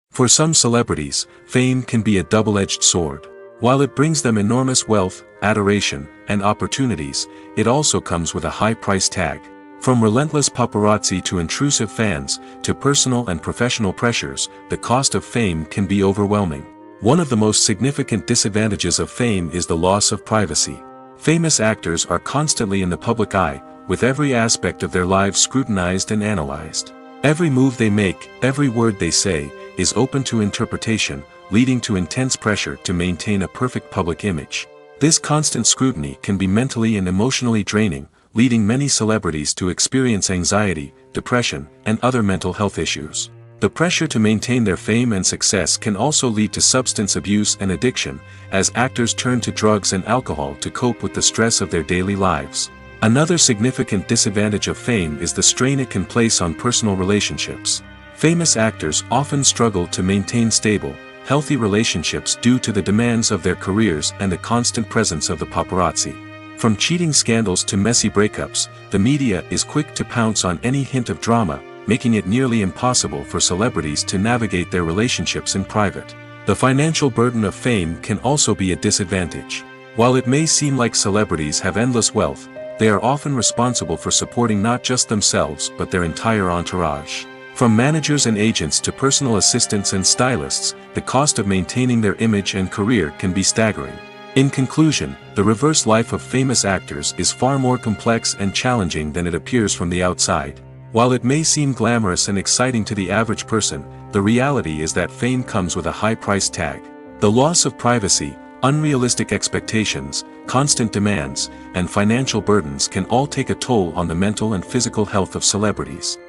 For some celebrities, fame can be a double-edged sword. While it brings them enormous wealth, adoration, and opportunities, it also comes with a high price tag. From relentless paparazzi to intrusive fans, to personal and professional pressures, the cost of fame can be overwhelming. One of the most significant disadvantages of fame is the loss of privacy. Famous actors are constantly in the public eye, with every aspect of their lives scrutinized and analyzed. Every move they make, every word they say, is open to interpretation, leading to intense pressure to maintain a perfect public image. This constant scrutiny can be mentally and emotionally draining, leading many celebrities to experience anxiety, depression, and other mental health issues. The pressure to maintain their fame and success can also lead to substance abuse and addiction, as actors turn to drugs and alcohol to cope with the stress of their daily lives. Another significant disadvantage of fame is the strain it can place on personal relationships. Famous actors often struggle to maintain stable, healthy relationships due to the demands of their careers and the constant presence of the paparazzi. From cheating scandals to messy breakups, the media is quick to pounce on any hint of drama, making it nearly impossible for celebrities to navigate their relationships in private. The financial burden of fame can also be a disadvantage. While it may seem like celebrities have endless wealth, they are often responsible for supporting not just themselves but their entire entourage. From managers and agents to personal assistants and stylists, the cost of maintaining their image and career can be staggering. In conclusion, the reverse life of famous actors is far more complex and challenging than it appears from the outside. While it may seem glamorous and exciting to the average person, the reality is that fame comes with a high price tag. The loss of privacy, unrealistic expectations, constant demands, and financial burdens can all take a toll on the mental and physical health of celebrities.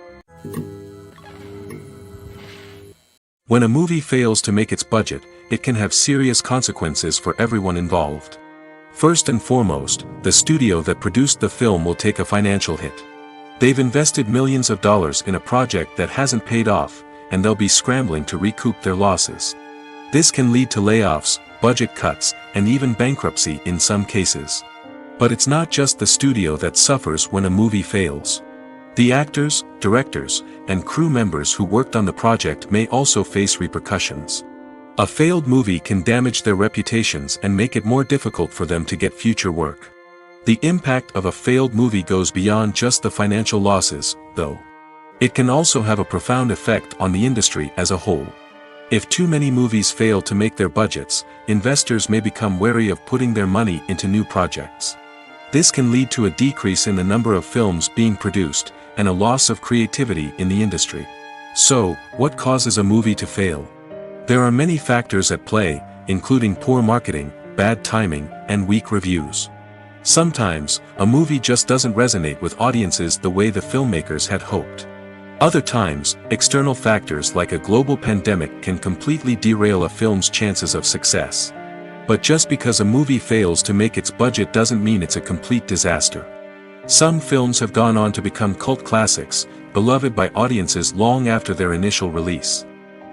When a movie fails to make its budget, it can have serious consequences for everyone involved. First and foremost, the studio that produced the film will take a financial hit. They've invested millions of dollars in a project that hasn't paid off, and they'll be scrambling to recoup their losses. This can lead to layoffs, budget cuts, and even bankruptcy in some cases. But it's not just the studio that suffers when a movie fails. The actors, directors, and crew members who worked on the project may also face repercussions. A failed movie can damage their reputations and make it more difficult for them to get future work. The impact of a failed movie goes beyond just the financial losses, though. It can also have a profound effect on the industry as a whole. If too many movies fail to make their budgets, investors may become wary of putting their money into new projects. This can lead to a decrease in the number of films being produced, and a loss of creativity in the industry. So, what causes a movie to fail? There are many factors at play, including poor marketing, bad timing, and weak reviews. Sometimes, a movie just doesn't resonate with audiences the way the filmmakers had hoped. Other times, external factors like a global pandemic can completely derail a film's chances of success. But just because a movie fails to make its budget doesn't mean it's a complete disaster. Some films have gone on to become cult classics, beloved by audiences long after their initial release.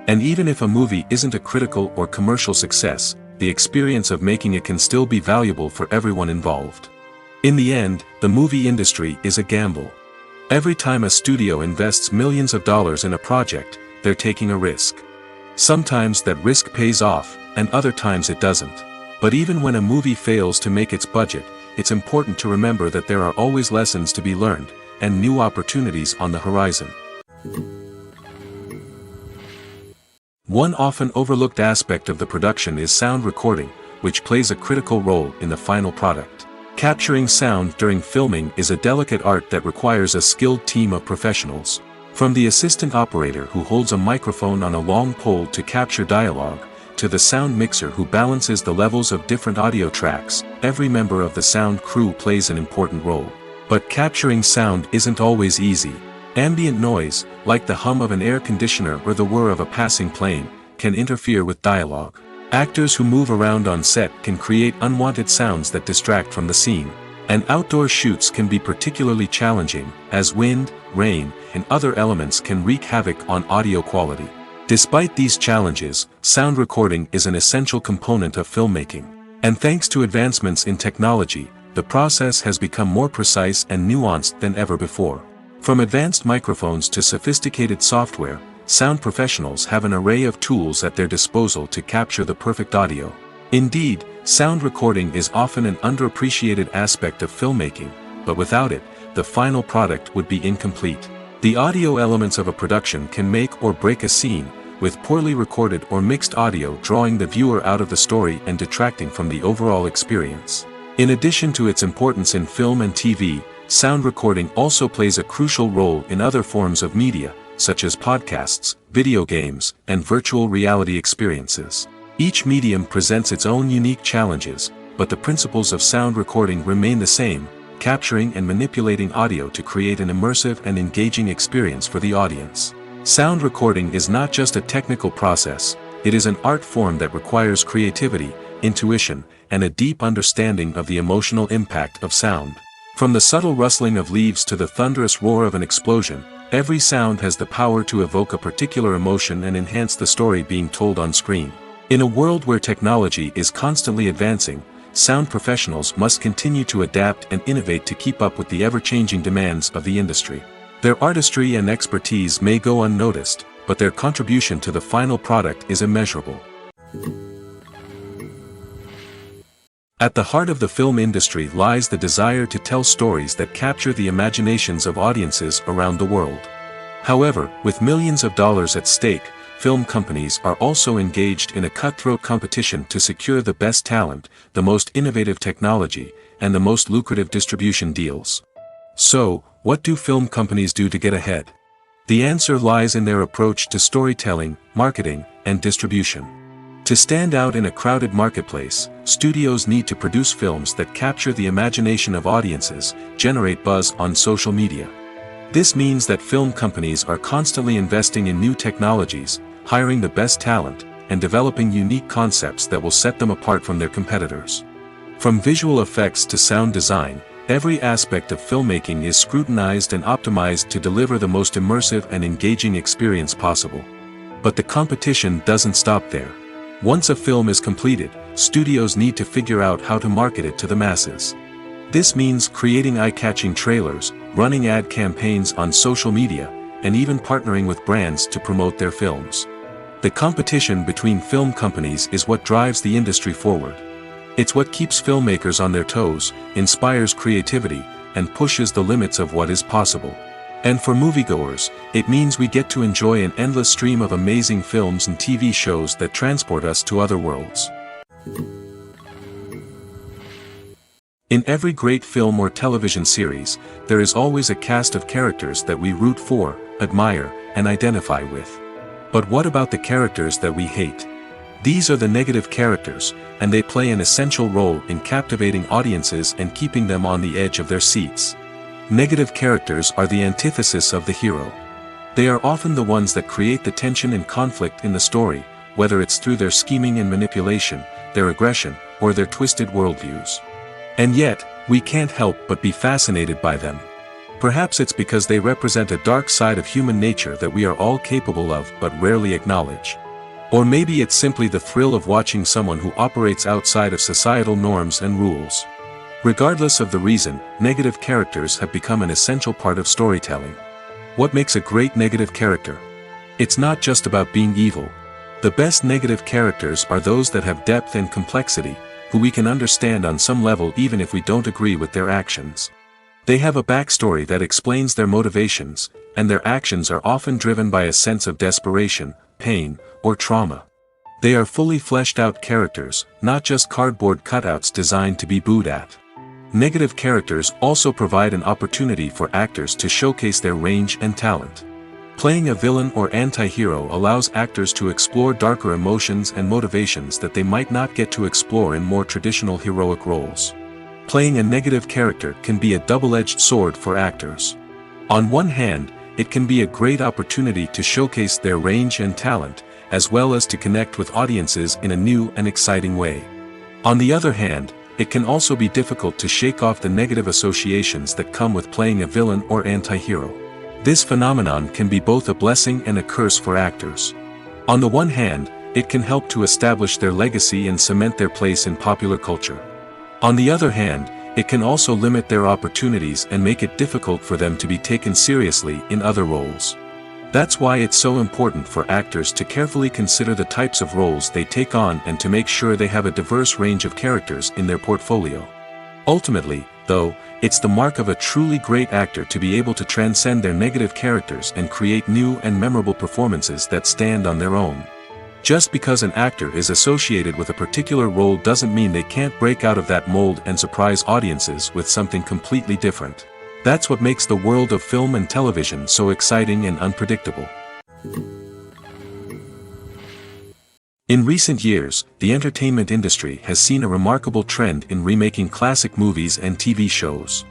And even if a movie isn't a critical or commercial success, the experience of making it can still be valuable for everyone involved. In the end, the movie industry is a gamble. Every time a studio invests millions of dollars in a project, they're taking a risk. Sometimes that risk pays off, and other times it doesn't. But even when a movie fails to make its budget, it's important to remember that there are always lessons to be learned, and new opportunities on the horizon. One often overlooked aspect of the production is sound recording, which plays a critical role in the final product. Capturing sound during filming is a delicate art that requires a skilled team of professionals. From the assistant operator who holds a microphone on a long pole to capture dialogue, to the sound mixer who balances the levels of different audio tracks, every member of the sound crew plays an important role. But capturing sound isn't always easy. Ambient noise, like the hum of an air conditioner or the whir of a passing plane, can interfere with dialogue. Actors who move around on set can create unwanted sounds that distract from the scene. And outdoor shoots can be particularly challenging, as wind, rain, and other elements can wreak havoc on audio quality. Despite these challenges, sound recording is an essential component of filmmaking. And thanks to advancements in technology, the process has become more precise and nuanced than ever before. From advanced microphones to sophisticated software, sound professionals have an array of tools at their disposal to capture the perfect audio. Indeed, sound recording is often an underappreciated aspect of filmmaking, but without it, the final product would be incomplete. The audio elements of a production can make or break a scene, with poorly recorded or mixed audio drawing the viewer out of the story and detracting from the overall experience. In addition to its importance in film and TV, sound recording also plays a crucial role in other forms of media, such as podcasts, video games, and virtual reality experiences. Each medium presents its own unique challenges, but the principles of sound recording remain the same, capturing and manipulating audio to create an immersive and engaging experience for the audience. Sound recording is not just a technical process, it is an art form that requires creativity, intuition, and a deep understanding of the emotional impact of sound. From the subtle rustling of leaves to the thunderous roar of an explosion, every sound has the power to evoke a particular emotion and enhance the story being told on screen. In a world where technology is constantly advancing, sound professionals must continue to adapt and innovate to keep up with the ever-changing demands of the industry. Their artistry and expertise may go unnoticed, but their contribution to the final product is immeasurable. At the heart of the film industry lies the desire to tell stories that capture the imaginations of audiences around the world. However, with millions of dollars at stake, film companies are also engaged in a cutthroat competition to secure the best talent, the most innovative technology, and the most lucrative distribution deals. So, what do film companies do to get ahead? The answer lies in their approach to storytelling, marketing, and distribution. To stand out in a crowded marketplace, studios need to produce films that capture the imagination of audiences, generate buzz on social media. This means that film companies are constantly investing in new technologies, hiring the best talent, and developing unique concepts that will set them apart from their competitors. From visual effects to sound design, every aspect of filmmaking is scrutinized and optimized to deliver the most immersive and engaging experience possible. But the competition doesn't stop there. Once a film is completed, studios need to figure out how to market it to the masses. This means creating eye-catching trailers, running ad campaigns on social media, and even partnering with brands to promote their films. The competition between film companies is what drives the industry forward. It's what keeps filmmakers on their toes, inspires creativity, and pushes the limits of what is possible. And for moviegoers, it means we get to enjoy an endless stream of amazing films and TV shows that transport us to other worlds. In every great film or television series, there is always a cast of characters that we root for, admire, and identify with. But what about the characters that we hate? These are the negative characters, and they play an essential role in captivating audiences and keeping them on the edge of their seats. Negative characters are the antithesis of the hero. They are often the ones that create the tension and conflict in the story, whether it's through their scheming and manipulation, their aggression, or their twisted worldviews. And yet, we can't help but be fascinated by them. Perhaps it's because they represent a dark side of human nature that we are all capable of but rarely acknowledge. Or maybe it's simply the thrill of watching someone who operates outside of societal norms and rules. Regardless of the reason, negative characters have become an essential part of storytelling. What makes a great negative character? It's not just about being evil. The best negative characters are those that have depth and complexity, who we can understand on some level even if we don't agree with their actions. They have a backstory that explains their motivations, and their actions are often driven by a sense of desperation, pain, or trauma. They are fully fleshed out characters, not just cardboard cutouts designed to be booed at. Negative characters also provide an opportunity for actors to showcase their range and talent. Playing a villain or anti-hero allows actors to explore darker emotions and motivations that they might not get to explore in more traditional heroic roles. Playing a negative character can be a double-edged sword for actors. On one hand, it can be a great opportunity to showcase their range and talent, as well as to connect with audiences in a new and exciting way. On the other hand, it can also be difficult to shake off the negative associations that come with playing a villain or anti-hero. This phenomenon can be both a blessing and a curse for actors. On the one hand, it can help to establish their legacy and cement their place in popular culture. On the other hand, it can also limit their opportunities and make it difficult for them to be taken seriously in other roles. That's why it's so important for actors to carefully consider the types of roles they take on and to make sure they have a diverse range of characters in their portfolio. Ultimately, though, it's the mark of a truly great actor to be able to transcend their negative characters and create new and memorable performances that stand on their own. Just because an actor is associated with a particular role doesn't mean they can't break out of that mold and surprise audiences with something completely different. That's what makes the world of film and television so exciting and unpredictable. In recent years, the entertainment industry has seen a remarkable trend in remaking classic movies and TV shows.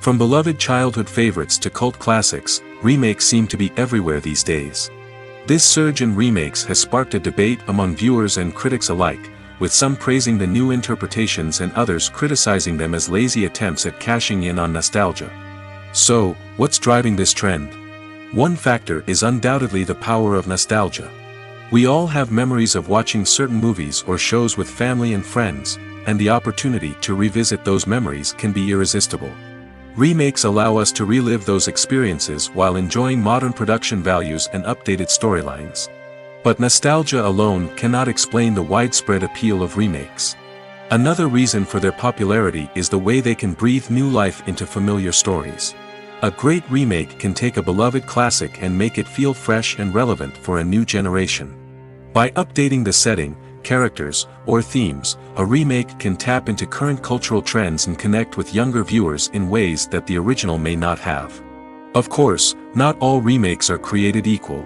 From beloved childhood favorites to cult classics, remakes seem to be everywhere these days. This surge in remakes has sparked a debate among viewers and critics alike, with some praising the new interpretations and others criticizing them as lazy attempts at cashing in on nostalgia. So, what's driving this trend? One factor is undoubtedly the power of nostalgia. We all have memories of watching certain movies or shows with family and friends, and the opportunity to revisit those memories can be irresistible. Remakes allow us to relive those experiences while enjoying modern production values and updated storylines. But nostalgia alone cannot explain the widespread appeal of remakes. Another reason for their popularity is the way they can breathe new life into familiar stories. A great remake can take a beloved classic and make it feel fresh and relevant for a new generation. By updating the setting, characters, or themes, a remake can tap into current cultural trends and connect with younger viewers in ways that the original may not have. Of course, not all remakes are created equal.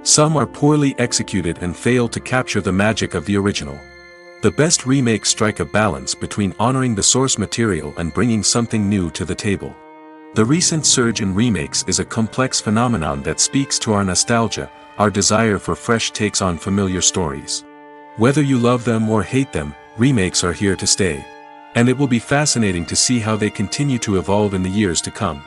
Some are poorly executed and fail to capture the magic of the original. The best remakes strike a balance between honoring the source material and bringing something new to the table. The recent surge in remakes is a complex phenomenon that speaks to our nostalgia, our desire for fresh takes on familiar stories. Whether you love them or hate them, remakes are here to stay. And it will be fascinating to see how they continue to evolve in the years to come.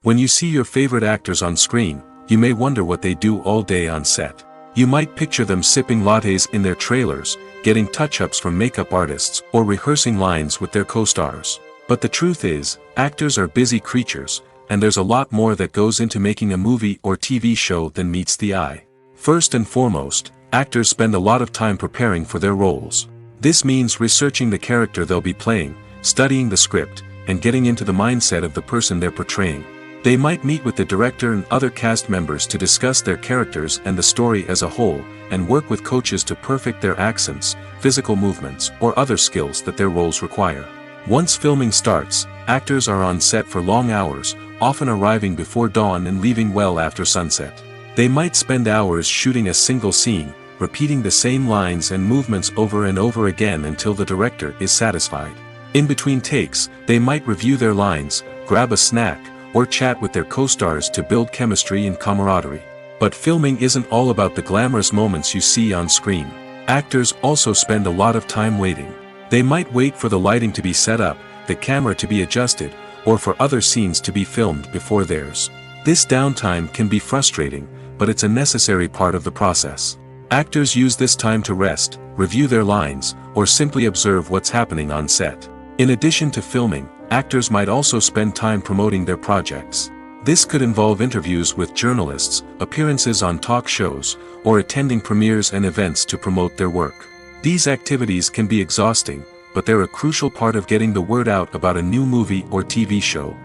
When you see your favorite actors on screen, you may wonder what they do all day on set. You might picture them sipping lattes in their trailers, getting touch-ups from makeup artists, or rehearsing lines with their co-stars. But the truth is, actors are busy creatures, and there's a lot more that goes into making a movie or TV show than meets the eye. First and foremost, actors spend a lot of time preparing for their roles. This means researching the character they'll be playing, studying the script, and getting into the mindset of the person they're portraying. They might meet with the director and other cast members to discuss their characters and the story as a whole, and work with coaches to perfect their accents, physical movements, or other skills that their roles require. Once filming starts, actors are on set for long hours, often arriving before dawn and leaving well after sunset. They might spend hours shooting a single scene, repeating the same lines and movements over and over again until the director is satisfied. In between takes, they might review their lines, grab a snack, or chat with their co-stars to build chemistry and camaraderie. But filming isn't all about the glamorous moments you see on screen. Actors also spend a lot of time waiting. They might wait for the lighting to be set up, the camera to be adjusted, or for other scenes to be filmed before theirs. This downtime can be frustrating, but it's a necessary part of the process. Actors use this time to rest, review their lines, or simply observe what's happening on set. In addition to filming, actors might also spend time promoting their projects. This could involve interviews with journalists, appearances on talk shows, or attending premieres and events to promote their work. These activities can be exhausting, but they're a crucial part of getting the word out about a new movie or TV show.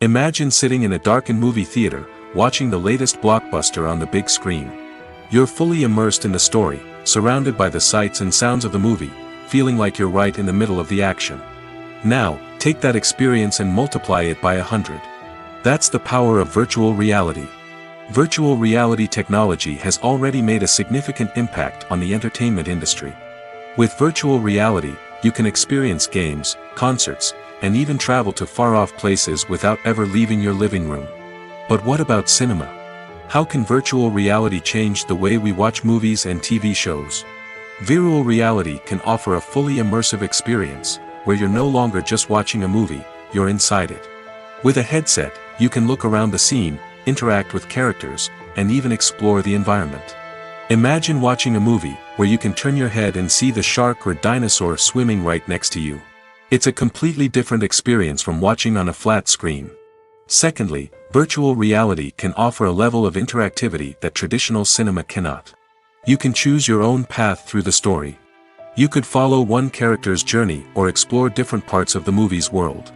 Imagine sitting in a darkened movie theater, watching the latest blockbuster on the big screen. You're fully immersed in the story, surrounded by the sights and sounds of the movie, feeling like you're right in the middle of the action. Now, take that experience and multiply it by 100. That's the power of virtual reality. Virtual reality technology has already made a significant impact on the entertainment industry. With virtual reality, you can experience games, concerts, and even travel to far-off places without ever leaving your living room. But what about cinema? How can virtual reality change the way we watch movies and TV shows? Virtual reality can offer a fully immersive experience, where you're no longer just watching a movie, you're inside it. With a headset, you can look around the scene, interact with characters, and even explore the environment. Imagine watching a movie where you can turn your head and see the shark or dinosaur swimming right next to you. It's a completely different experience from watching on a flat screen. Secondly, virtual reality can offer a level of interactivity that traditional cinema cannot. You can choose your own path through the story. You could follow one character's journey or explore different parts of the movie's world.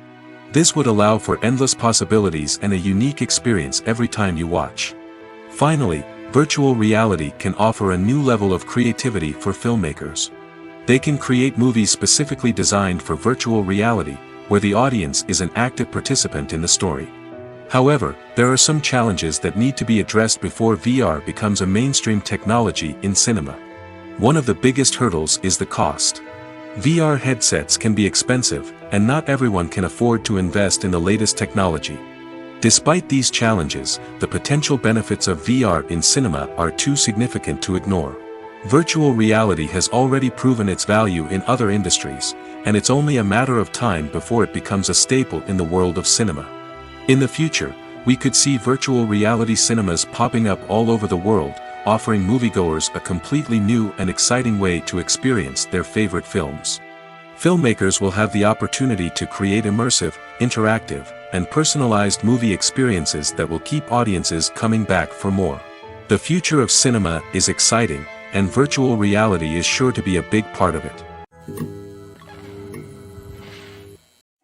This would allow for endless possibilities and a unique experience every time you watch. Finally, virtual reality can offer a new level of creativity for filmmakers. They can create movies specifically designed for virtual reality, where the audience is an active participant in the story. However, there are some challenges that need to be addressed before VR becomes a mainstream technology in cinema. One of the biggest hurdles is the cost. VR headsets can be expensive, and not everyone can afford to invest in the latest technology. Despite these challenges, the potential benefits of VR in cinema are too significant to ignore. Virtual reality has already proven its value in other industries, and it's only a matter of time before it becomes a staple in the world of cinema. In the future, we could see virtual reality cinemas popping up all over the world, offering moviegoers a completely new and exciting way to experience their favorite films. Filmmakers will have the opportunity to create immersive, interactive, and personalized movie experiences that will keep audiences coming back for more. The future of cinema is exciting, and virtual reality is sure to be a big part of it.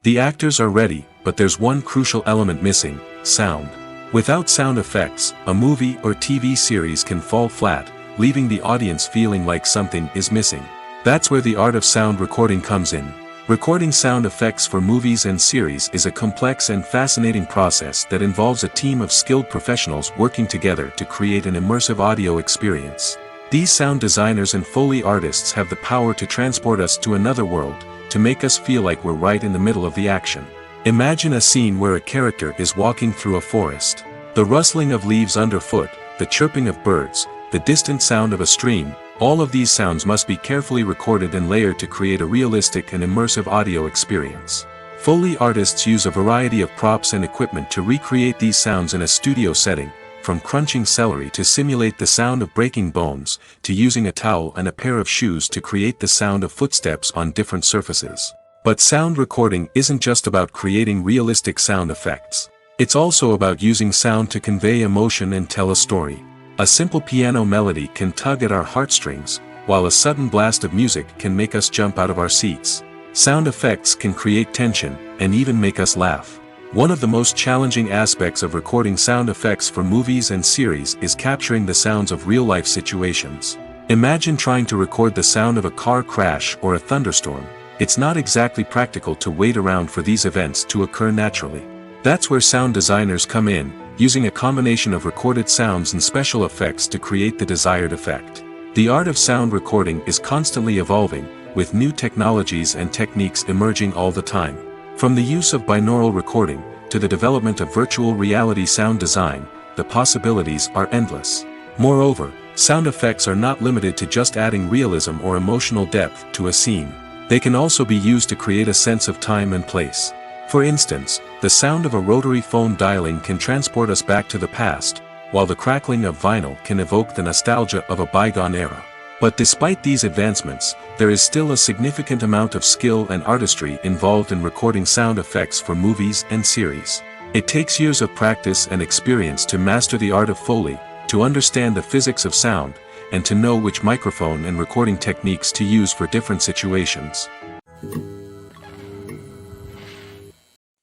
The actors are ready, but there's one crucial element missing: sound. Without sound effects, a movie or TV series can fall flat, leaving the audience feeling like something is missing. That's where the art of sound recording comes in. Recording sound effects for movies and series is a complex and fascinating process that involves a team of skilled professionals working together to create an immersive audio experience. These sound designers and Foley artists have the power to transport us to another world, to make us feel like we're right in the middle of the action. Imagine a scene where a character is walking through a forest. The rustling of leaves underfoot, the chirping of birds, the distant sound of a stream, all of these sounds must be carefully recorded and layered to create a realistic and immersive audio experience. Foley artists use a variety of props and equipment to recreate these sounds in a studio setting, from crunching celery to simulate the sound of breaking bones, to using a towel and a pair of shoes to create the sound of footsteps on different surfaces. But sound recording isn't just about creating realistic sound effects. It's also about using sound to convey emotion and tell a story. A simple piano melody can tug at our heartstrings, while a sudden blast of music can make us jump out of our seats. Sound effects can create tension, and even make us laugh. One of the most challenging aspects of recording sound effects for movies and series is capturing the sounds of real-life situations. Imagine trying to record the sound of a car crash or a thunderstorm. It's not exactly practical to wait around for these events to occur naturally. That's where sound designers come in, using a combination of recorded sounds and special effects to create the desired effect. The art of sound recording is constantly evolving, with new technologies and techniques emerging all the time. From the use of binaural recording, to the development of virtual reality sound design, the possibilities are endless. Moreover, sound effects are not limited to just adding realism or emotional depth to a scene. They can also be used to create a sense of time and place. For instance, the sound of a rotary phone dialing can transport us back to the past, while the crackling of vinyl can evoke the nostalgia of a bygone era. But despite these advancements, there is still a significant amount of skill and artistry involved in recording sound effects for movies and series. It takes years of practice and experience to master the art of Foley, to understand the physics of sound, and to know which microphone and recording techniques to use for different situations.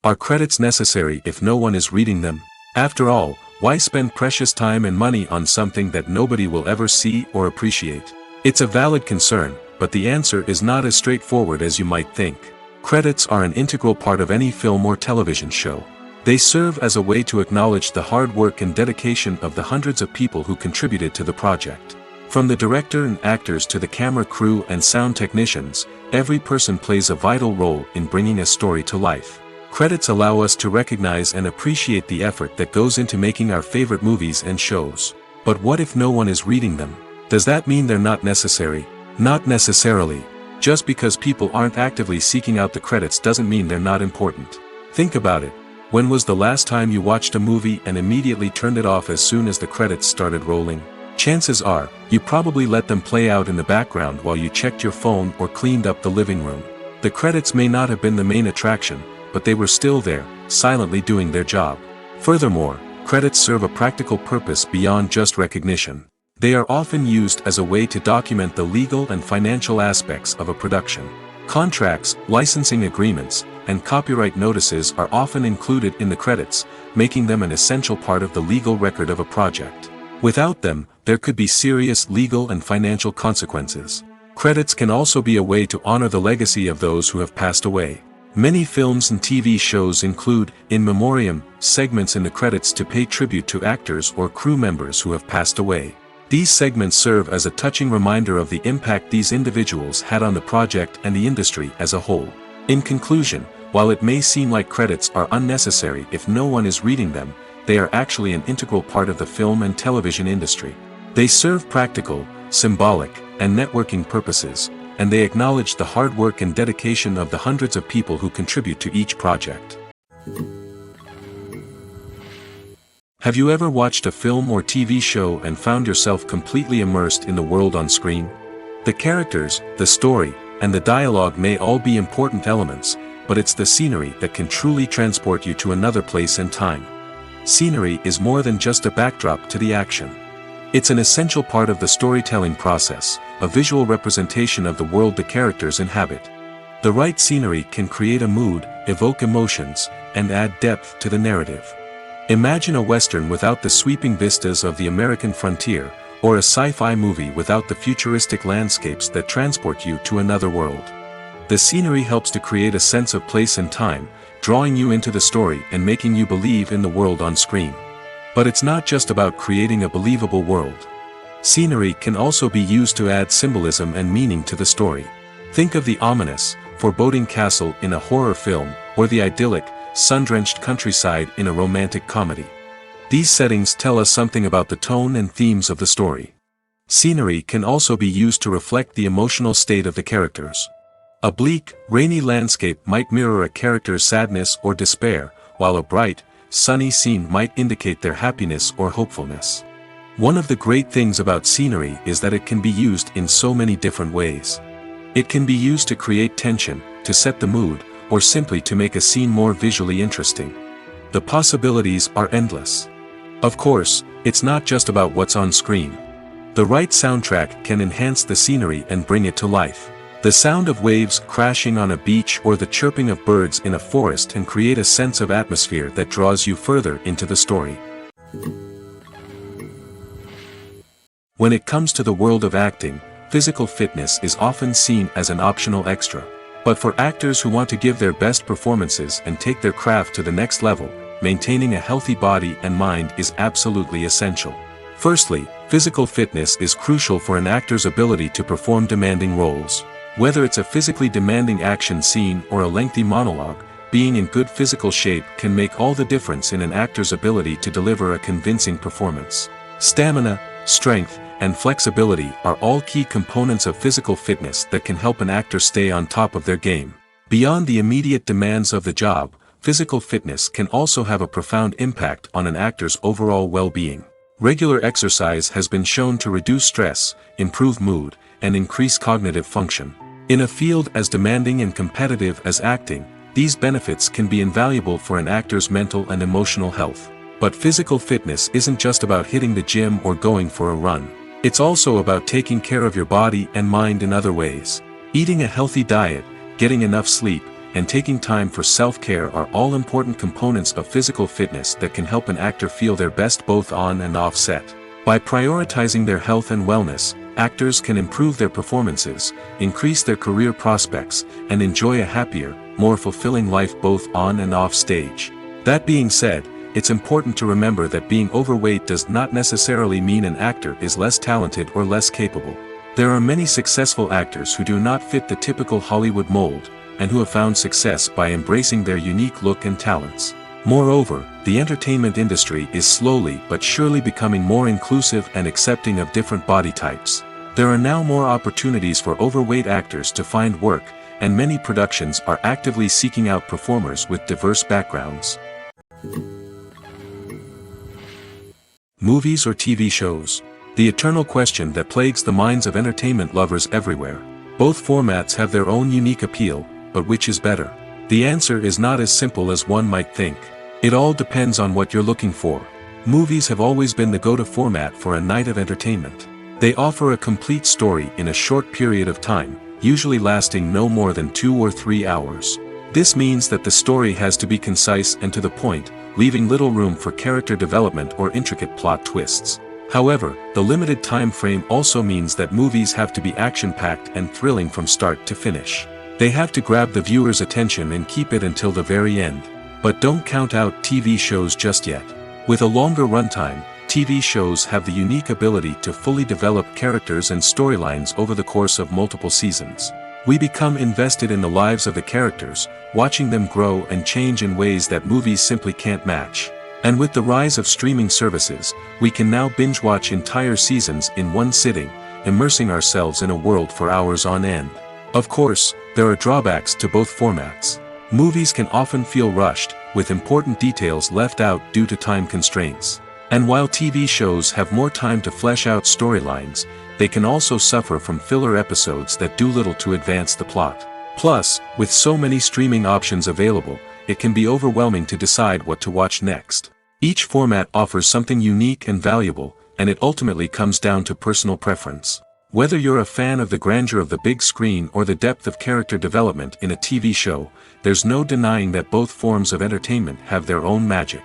Are credits necessary if no one is reading them? After all, why spend precious time and money on something that nobody will ever see or appreciate? It's a valid concern, but the answer is not as straightforward as you might think. Credits are an integral part of any film or television show. They serve as a way to acknowledge the hard work and dedication of the hundreds of people who contributed to the project. From the director and actors to the camera crew and sound technicians, every person plays a vital role in bringing a story to life. Credits allow us to recognize and appreciate the effort that goes into making our favorite movies and shows. But what if no one is reading them? Does that mean they're not necessary? Not necessarily. Just because people aren't actively seeking out the credits doesn't mean they're not important. Think about it. When was the last time you watched a movie and immediately turned it off as soon as the credits started rolling? Chances are, you probably let them play out in the background while you checked your phone or cleaned up the living room. The credits may not have been the main attraction, but they were still there, silently doing their job. Furthermore, credits serve a practical purpose beyond just recognition. They are often used as a way to document the legal and financial aspects of a production. Contracts, licensing agreements, and copyright notices are often included in the credits, making them an essential part of the legal record of a project. Without them, there could be serious legal and financial consequences. Credits can also be a way to honor the legacy of those who have passed away. Many films and TV shows include, in memoriam, segments in the credits to pay tribute to actors or crew members who have passed away. These segments serve as a touching reminder of the impact these individuals had on the project and the industry as a whole. In conclusion, while it may seem like credits are unnecessary if no one is reading them, they are actually an integral part of the film and television industry. They serve practical, symbolic, and networking purposes, and they acknowledge the hard work and dedication of the hundreds of people who contribute to each project. Have you ever watched a film or TV show and found yourself completely immersed in the world on screen? The characters, the story, and the dialogue may all be important elements, but it's the scenery that can truly transport you to another place and time. Scenery is more than just a backdrop to the action. It's an essential part of the storytelling process, a visual representation of the world the characters inhabit. The right scenery can create a mood, evoke emotions, and add depth to the narrative. Imagine a Western without the sweeping vistas of the American frontier, or a sci-fi movie without the futuristic landscapes that transport you to another world. The scenery helps to create a sense of place and time, drawing you into the story and making you believe in the world on screen. But it's not just about creating a believable world. Scenery can also be used to add symbolism and meaning to the story. Think of the ominous, foreboding castle in a horror film, or the idyllic, sun-drenched countryside in a romantic comedy. These settings tell us something about the tone and themes of the story. Scenery can also be used to reflect the emotional state of the characters. A bleak, rainy landscape might mirror a character's sadness or despair, while a bright, sunny scene might indicate their happiness or hopefulness. One of the great things about scenery is that it can be used in so many different ways. It can be used to create tension, to set the mood, or simply to make a scene more visually interesting. The possibilities are endless. Of course, it's not just about what's on screen. The right soundtrack can enhance the scenery and bring it to life. The sound of waves crashing on a beach or the chirping of birds in a forest can create a sense of atmosphere that draws you further into the story. When it comes to the world of acting, physical fitness is often seen as an optional extra. But for actors who want to give their best performances and take their craft to the next level, maintaining a healthy body and mind is absolutely essential. Firstly, physical fitness is crucial for an actor's ability to perform demanding roles. Whether it's a physically demanding action scene or a lengthy monologue, being in good physical shape can make all the difference in an actor's ability to deliver a convincing performance. Stamina, strength, and flexibility are all key components of physical fitness that can help an actor stay on top of their game. Beyond the immediate demands of the job, physical fitness can also have a profound impact on an actor's overall well-being. Regular exercise has been shown to reduce stress, improve mood, and increase cognitive function. In a field as demanding and competitive as acting, these benefits can be invaluable for an actor's mental and emotional health. But physical fitness isn't just about hitting the gym or going for a run. It's also about taking care of your body and mind in other ways. Eating a healthy diet, getting enough sleep, and taking time for self-care are all important components of physical fitness that can help an actor feel their best both on and off set. By prioritizing their health and wellness, actors can improve their performances, increase their career prospects, and enjoy a happier, more fulfilling life both on and off stage. That being said, it's important to remember that being overweight does not necessarily mean an actor is less talented or less capable. There are many successful actors who do not fit the typical Hollywood mold, and who have found success by embracing their unique look and talents. Moreover, the entertainment industry is slowly but surely becoming more inclusive and accepting of different body types. There are now more opportunities for overweight actors to find work, and many productions are actively seeking out performers with diverse backgrounds. Movies or TV shows? The eternal question that plagues the minds of entertainment lovers everywhere. Both formats have their own unique appeal, but which is better? The answer is not as simple as one might think. It all depends on what you're looking for. Movies have always been the go-to format for a night of entertainment. They offer a complete story in a short period of time, usually lasting no more than 2 or 3 hours. This means that the story has to be concise and to the point, leaving little room for character development or intricate plot twists. However, the limited time frame also means that movies have to be action-packed and thrilling from start to finish. They have to grab the viewer's attention and keep it until the very end. But don't count out TV shows just yet. With a longer runtime, TV shows have the unique ability to fully develop characters and storylines over the course of multiple seasons. We become invested in the lives of the characters, watching them grow and change in ways that movies simply can't match. And with the rise of streaming services, we can now binge-watch entire seasons in one sitting, immersing ourselves in a world for hours on end. Of course, there are drawbacks to both formats. Movies can often feel rushed, with important details left out due to time constraints. And while TV shows have more time to flesh out storylines, they can also suffer from filler episodes that do little to advance the plot. Plus, with so many streaming options available, it can be overwhelming to decide what to watch next. Each format offers something unique and valuable, and it ultimately comes down to personal preference. Whether you're a fan of the grandeur of the big screen or the depth of character development in a TV show, there's no denying that both forms of entertainment have their own magic.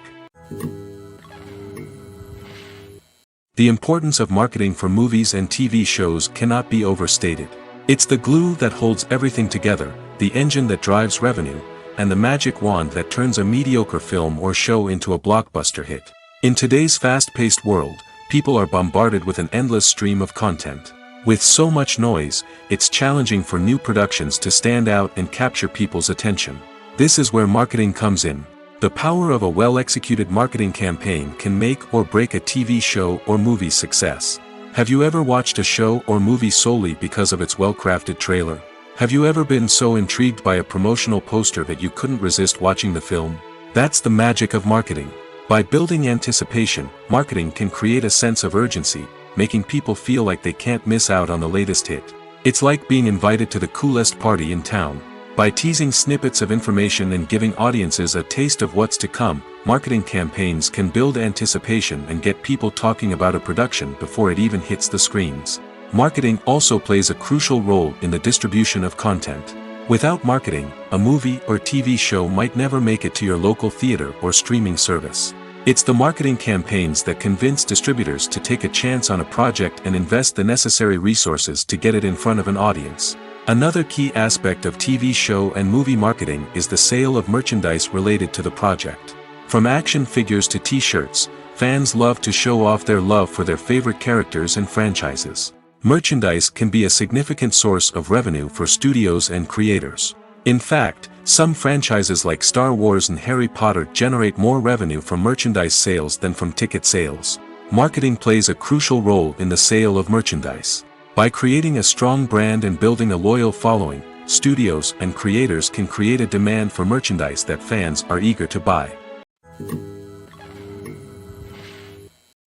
The importance of marketing for movies and TV shows cannot be overstated. It's the glue that holds everything together, the engine that drives revenue, and the magic wand that turns a mediocre film or show into a blockbuster hit. In today's fast-paced world, people are bombarded with an endless stream of content. With so much noise, it's challenging for new productions to stand out and capture people's attention. This is where marketing comes in. The power of a well-executed marketing campaign can make or break a TV show or movie's success. Have you ever watched a show or movie solely because of its well-crafted trailer? Have you ever been so intrigued by a promotional poster that you couldn't resist watching the film? That's the magic of marketing. By building anticipation, marketing can create a sense of urgency, making people feel like they can't miss out on the latest hit. It's like being invited to the coolest party in town. By teasing snippets of information and giving audiences a taste of what's to come, marketing campaigns can build anticipation and get people talking about a production before it even hits the screens. Marketing also plays a crucial role in the distribution of content. Without marketing, a movie or TV show might never make it to your local theater or streaming service. It's the marketing campaigns that convince distributors to take a chance on a project and invest the necessary resources to get it in front of an audience. Another key aspect of TV show and movie marketing is the sale of merchandise related to the project. From action figures to t-shirts, fans love to show off their love for their favorite characters and franchises. Merchandise can be a significant source of revenue for studios and creators. In fact, some franchises like Star Wars and Harry Potter generate more revenue from merchandise sales than from ticket sales. Marketing plays a crucial role in the sale of merchandise. By creating a strong brand and building a loyal following, studios and creators can create a demand for merchandise that fans are eager to buy.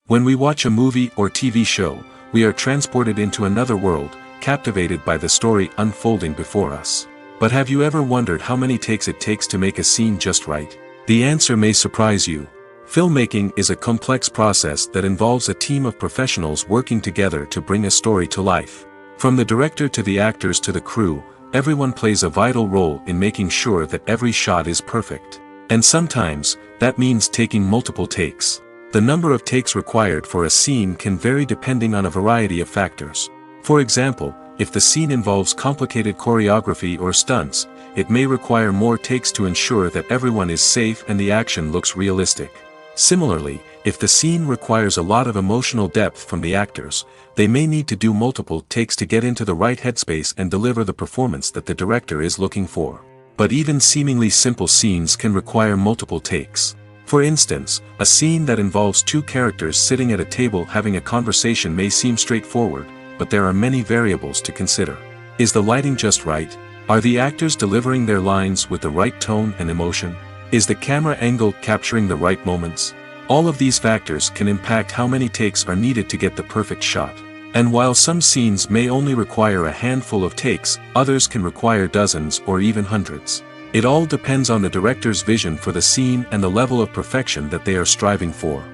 When we watch a movie or TV show, we are transported into another world, captivated by the story unfolding before us. But have you ever wondered how many takes it takes to make a scene just right? The answer may surprise you. Filmmaking is a complex process that involves a team of professionals working together to bring a story to life. From the director to the actors to the crew, everyone plays a vital role in making sure that every shot is perfect. And sometimes, that means taking multiple takes. The number of takes required for a scene can vary depending on a variety of factors. For example, if the scene involves complicated choreography or stunts, it may require more takes to ensure that everyone is safe and the action looks realistic. Similarly, if the scene requires a lot of emotional depth from the actors, they may need to do multiple takes to get into the right headspace and deliver the performance that the director is looking for. But even seemingly simple scenes can require multiple takes. For instance, a scene that involves two characters sitting at a table having a conversation may seem straightforward, but there are many variables to consider. Is the lighting just right? Are the actors delivering their lines with the right tone and emotion? Is the camera angle capturing the right moments? All of these factors can impact how many takes are needed to get the perfect shot. And while some scenes may only require a handful of takes, others can require dozens or even hundreds. It all depends on the director's vision for the scene and the level of perfection that they are striving for.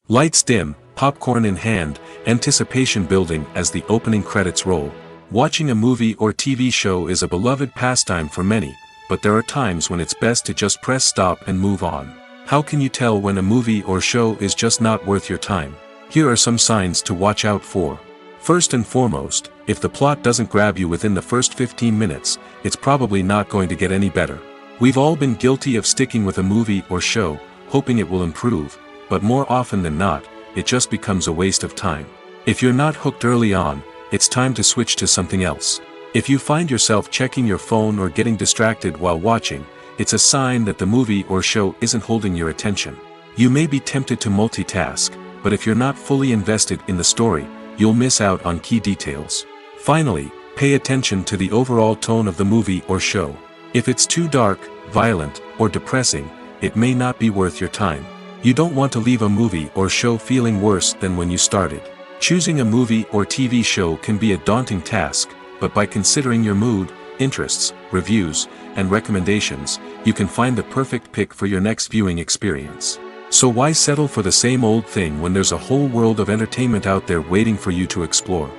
Lights dim, popcorn in hand, anticipation building as the opening credits roll. Watching a movie or TV show is a beloved pastime for many, but there are times when it's best to just press stop and move on. How can you tell when a movie or show is just not worth your time? Here are some signs to watch out for. First and foremost, if the plot doesn't grab you within the first 15 minutes, it's probably not going to get any better. We've all been guilty of sticking with a movie or show, hoping it will improve, but more often than not, it just becomes a waste of time. If you're not hooked early on, it's time to switch to something else. If you find yourself checking your phone or getting distracted while watching, it's a sign that the movie or show isn't holding your attention. You may be tempted to multitask, but if you're not fully invested in the story, you'll miss out on key details. Finally, pay attention to the overall tone of the movie or show. If it's too dark, violent, or depressing, it may not be worth your time. You don't want to leave a movie or show feeling worse than when you started. Choosing a movie or TV show can be a daunting task, but by considering your mood, interests, reviews, and recommendations, you can find the perfect pick for your next viewing experience. So why settle for the same old thing when there's a whole world of entertainment out there waiting for you to explore?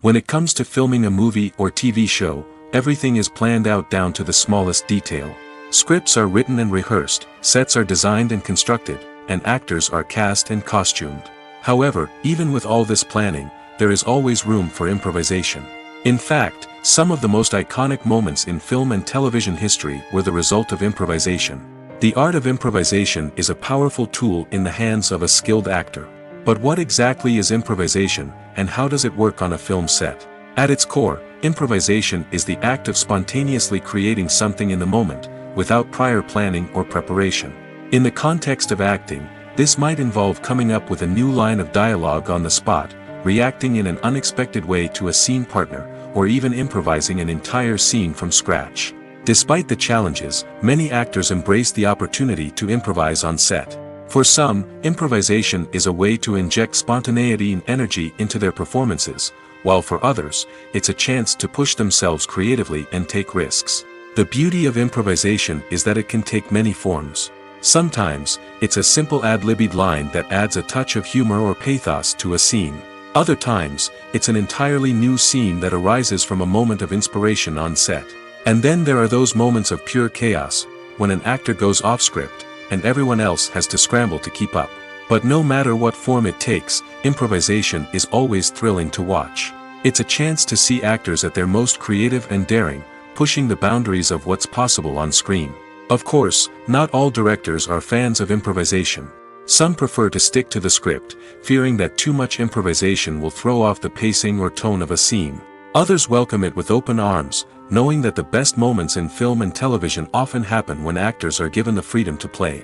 When it comes to filming a movie or TV show, everything is planned out down to the smallest detail. Scripts are written and rehearsed, sets are designed and constructed, and actors are cast and costumed. However, even with all this planning, there is always room for improvisation. In fact, some of the most iconic moments in film and television history were the result of improvisation. The art of improvisation is a powerful tool in the hands of a skilled actor. But what exactly is improvisation, and how does it work on a film set? At its core, improvisation is the act of spontaneously creating something in the moment, without prior planning or preparation. In the context of acting, this might involve coming up with a new line of dialogue on the spot, reacting in an unexpected way to a scene partner, or even improvising an entire scene from scratch. Despite the challenges, many actors embrace the opportunity to improvise on set. For some, improvisation is a way to inject spontaneity and energy into their performances, while for others, it's a chance to push themselves creatively and take risks. The beauty of improvisation is that it can take many forms. Sometimes, it's a simple ad-libbed line that adds a touch of humor or pathos to a scene. Other times, it's an entirely new scene that arises from a moment of inspiration on set. And then there are those moments of pure chaos, when an actor goes off script, and everyone else has to scramble to keep up. But no matter what form it takes, improvisation is always thrilling to watch. It's a chance to see actors at their most creative and daring, pushing the boundaries of what's possible on screen. Of course, not all directors are fans of improvisation. Some prefer to stick to the script, fearing that too much improvisation will throw off the pacing or tone of a scene. Others welcome it with open arms, knowing that the best moments in film and television often happen when actors are given the freedom to play.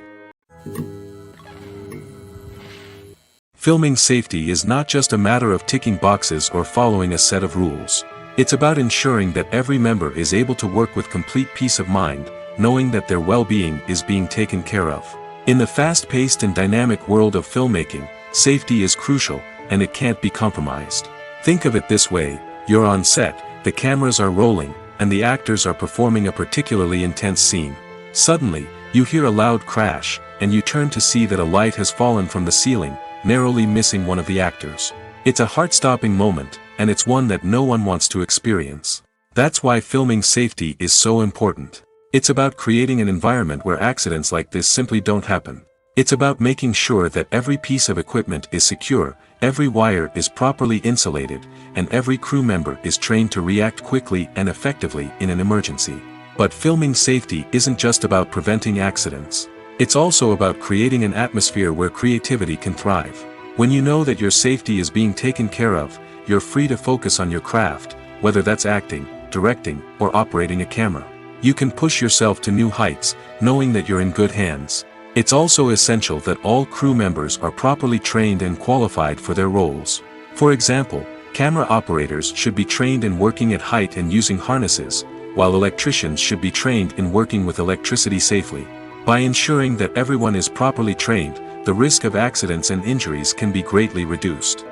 Filming safety is not just a matter of ticking boxes or following a set of rules. It's about ensuring that every member is able to work with complete peace of mind, knowing that their well-being is being taken care of. In the fast-paced and dynamic world of filmmaking, safety is crucial, and it can't be compromised. Think of it this way: you're on set, the cameras are rolling, and the actors are performing a particularly intense scene. Suddenly, you hear a loud crash, and you turn to see that a light has fallen from the ceiling, narrowly missing one of the actors. It's a heart-stopping moment, and it's one that no one wants to experience. That's why filming safety is so important. It's about creating an environment where accidents like this simply don't happen. It's about making sure that every piece of equipment is secure, every wire is properly insulated, and every crew member is trained to react quickly and effectively in an emergency. But filming safety isn't just about preventing accidents. It's also about creating an atmosphere where creativity can thrive. When you know that your safety is being taken care of, you're free to focus on your craft, whether that's acting, directing, or operating a camera. You can push yourself to new heights, knowing that you're in good hands. It's also essential that all crew members are properly trained and qualified for their roles. For example, camera operators should be trained in working at height and using harnesses, while electricians should be trained in working with electricity safely. By ensuring that everyone is properly trained, the risk of accidents and injuries can be greatly reduced.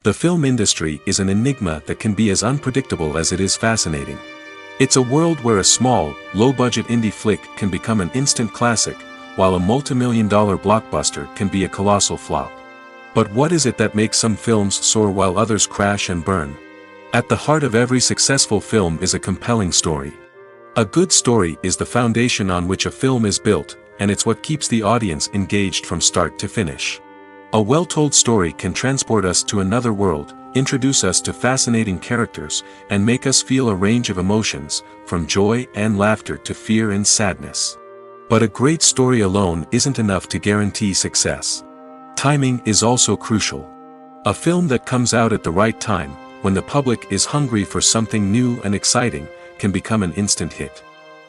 The film industry is an enigma that can be as unpredictable as it is fascinating. It's a world where a small, low-budget indie flick can become an instant classic, while a multi-million-dollar blockbuster can be a colossal flop. But what is it that makes some films soar while others crash and burn? At the heart of every successful film is a compelling story. A good story is the foundation on which a film is built, and it's what keeps the audience engaged from start to finish. A well-told story can transport us to another world, introduce us to fascinating characters, and make us feel a range of emotions, from joy and laughter to fear and sadness. But a great story alone isn't enough to guarantee success. Timing is also crucial. A film that comes out at the right time, when the public is hungry for something new and exciting, can become an instant hit.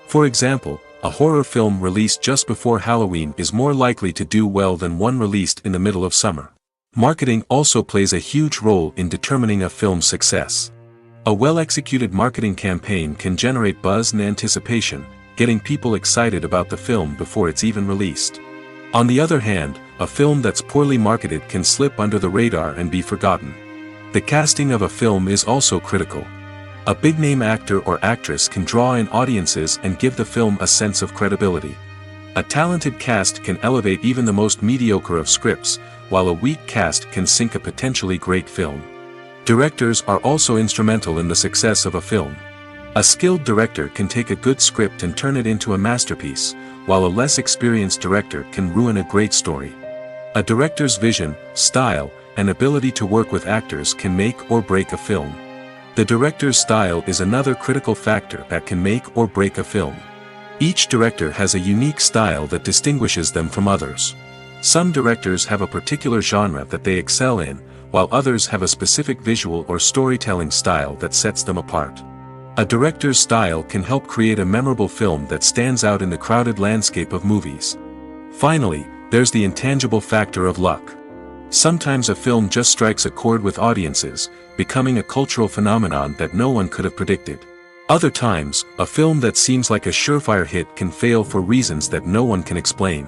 For example, a horror film released just before Halloween is more likely to do well than one released in the middle of summer. Marketing also plays a huge role in determining a film's success. A well-executed marketing campaign can generate buzz and anticipation, getting people excited about the film before it's even released. On the other hand, a film that's poorly marketed can slip under the radar and be forgotten. The casting of a film is also critical. A big-name actor or actress can draw in audiences and give the film a sense of credibility. A talented cast can elevate even the most mediocre of scripts, while a weak cast can sink a potentially great film. Directors are also instrumental in the success of a film. A skilled director can take a good script and turn it into a masterpiece, while a less experienced director can ruin a great story. A director's vision, style, and ability to work with actors can make or break a film. The director's style is another critical factor that can make or break a film. Each director has a unique style that distinguishes them from others. Some directors have a particular genre that they excel in, while others have a specific visual or storytelling style that sets them apart. A director's style can help create a memorable film that stands out in the crowded landscape of movies. Finally, there's the intangible factor of luck. Sometimes a film just strikes a chord with audiences, becoming a cultural phenomenon that no one could have predicted. Other times, a film that seems like a surefire hit can fail for reasons that no one can explain.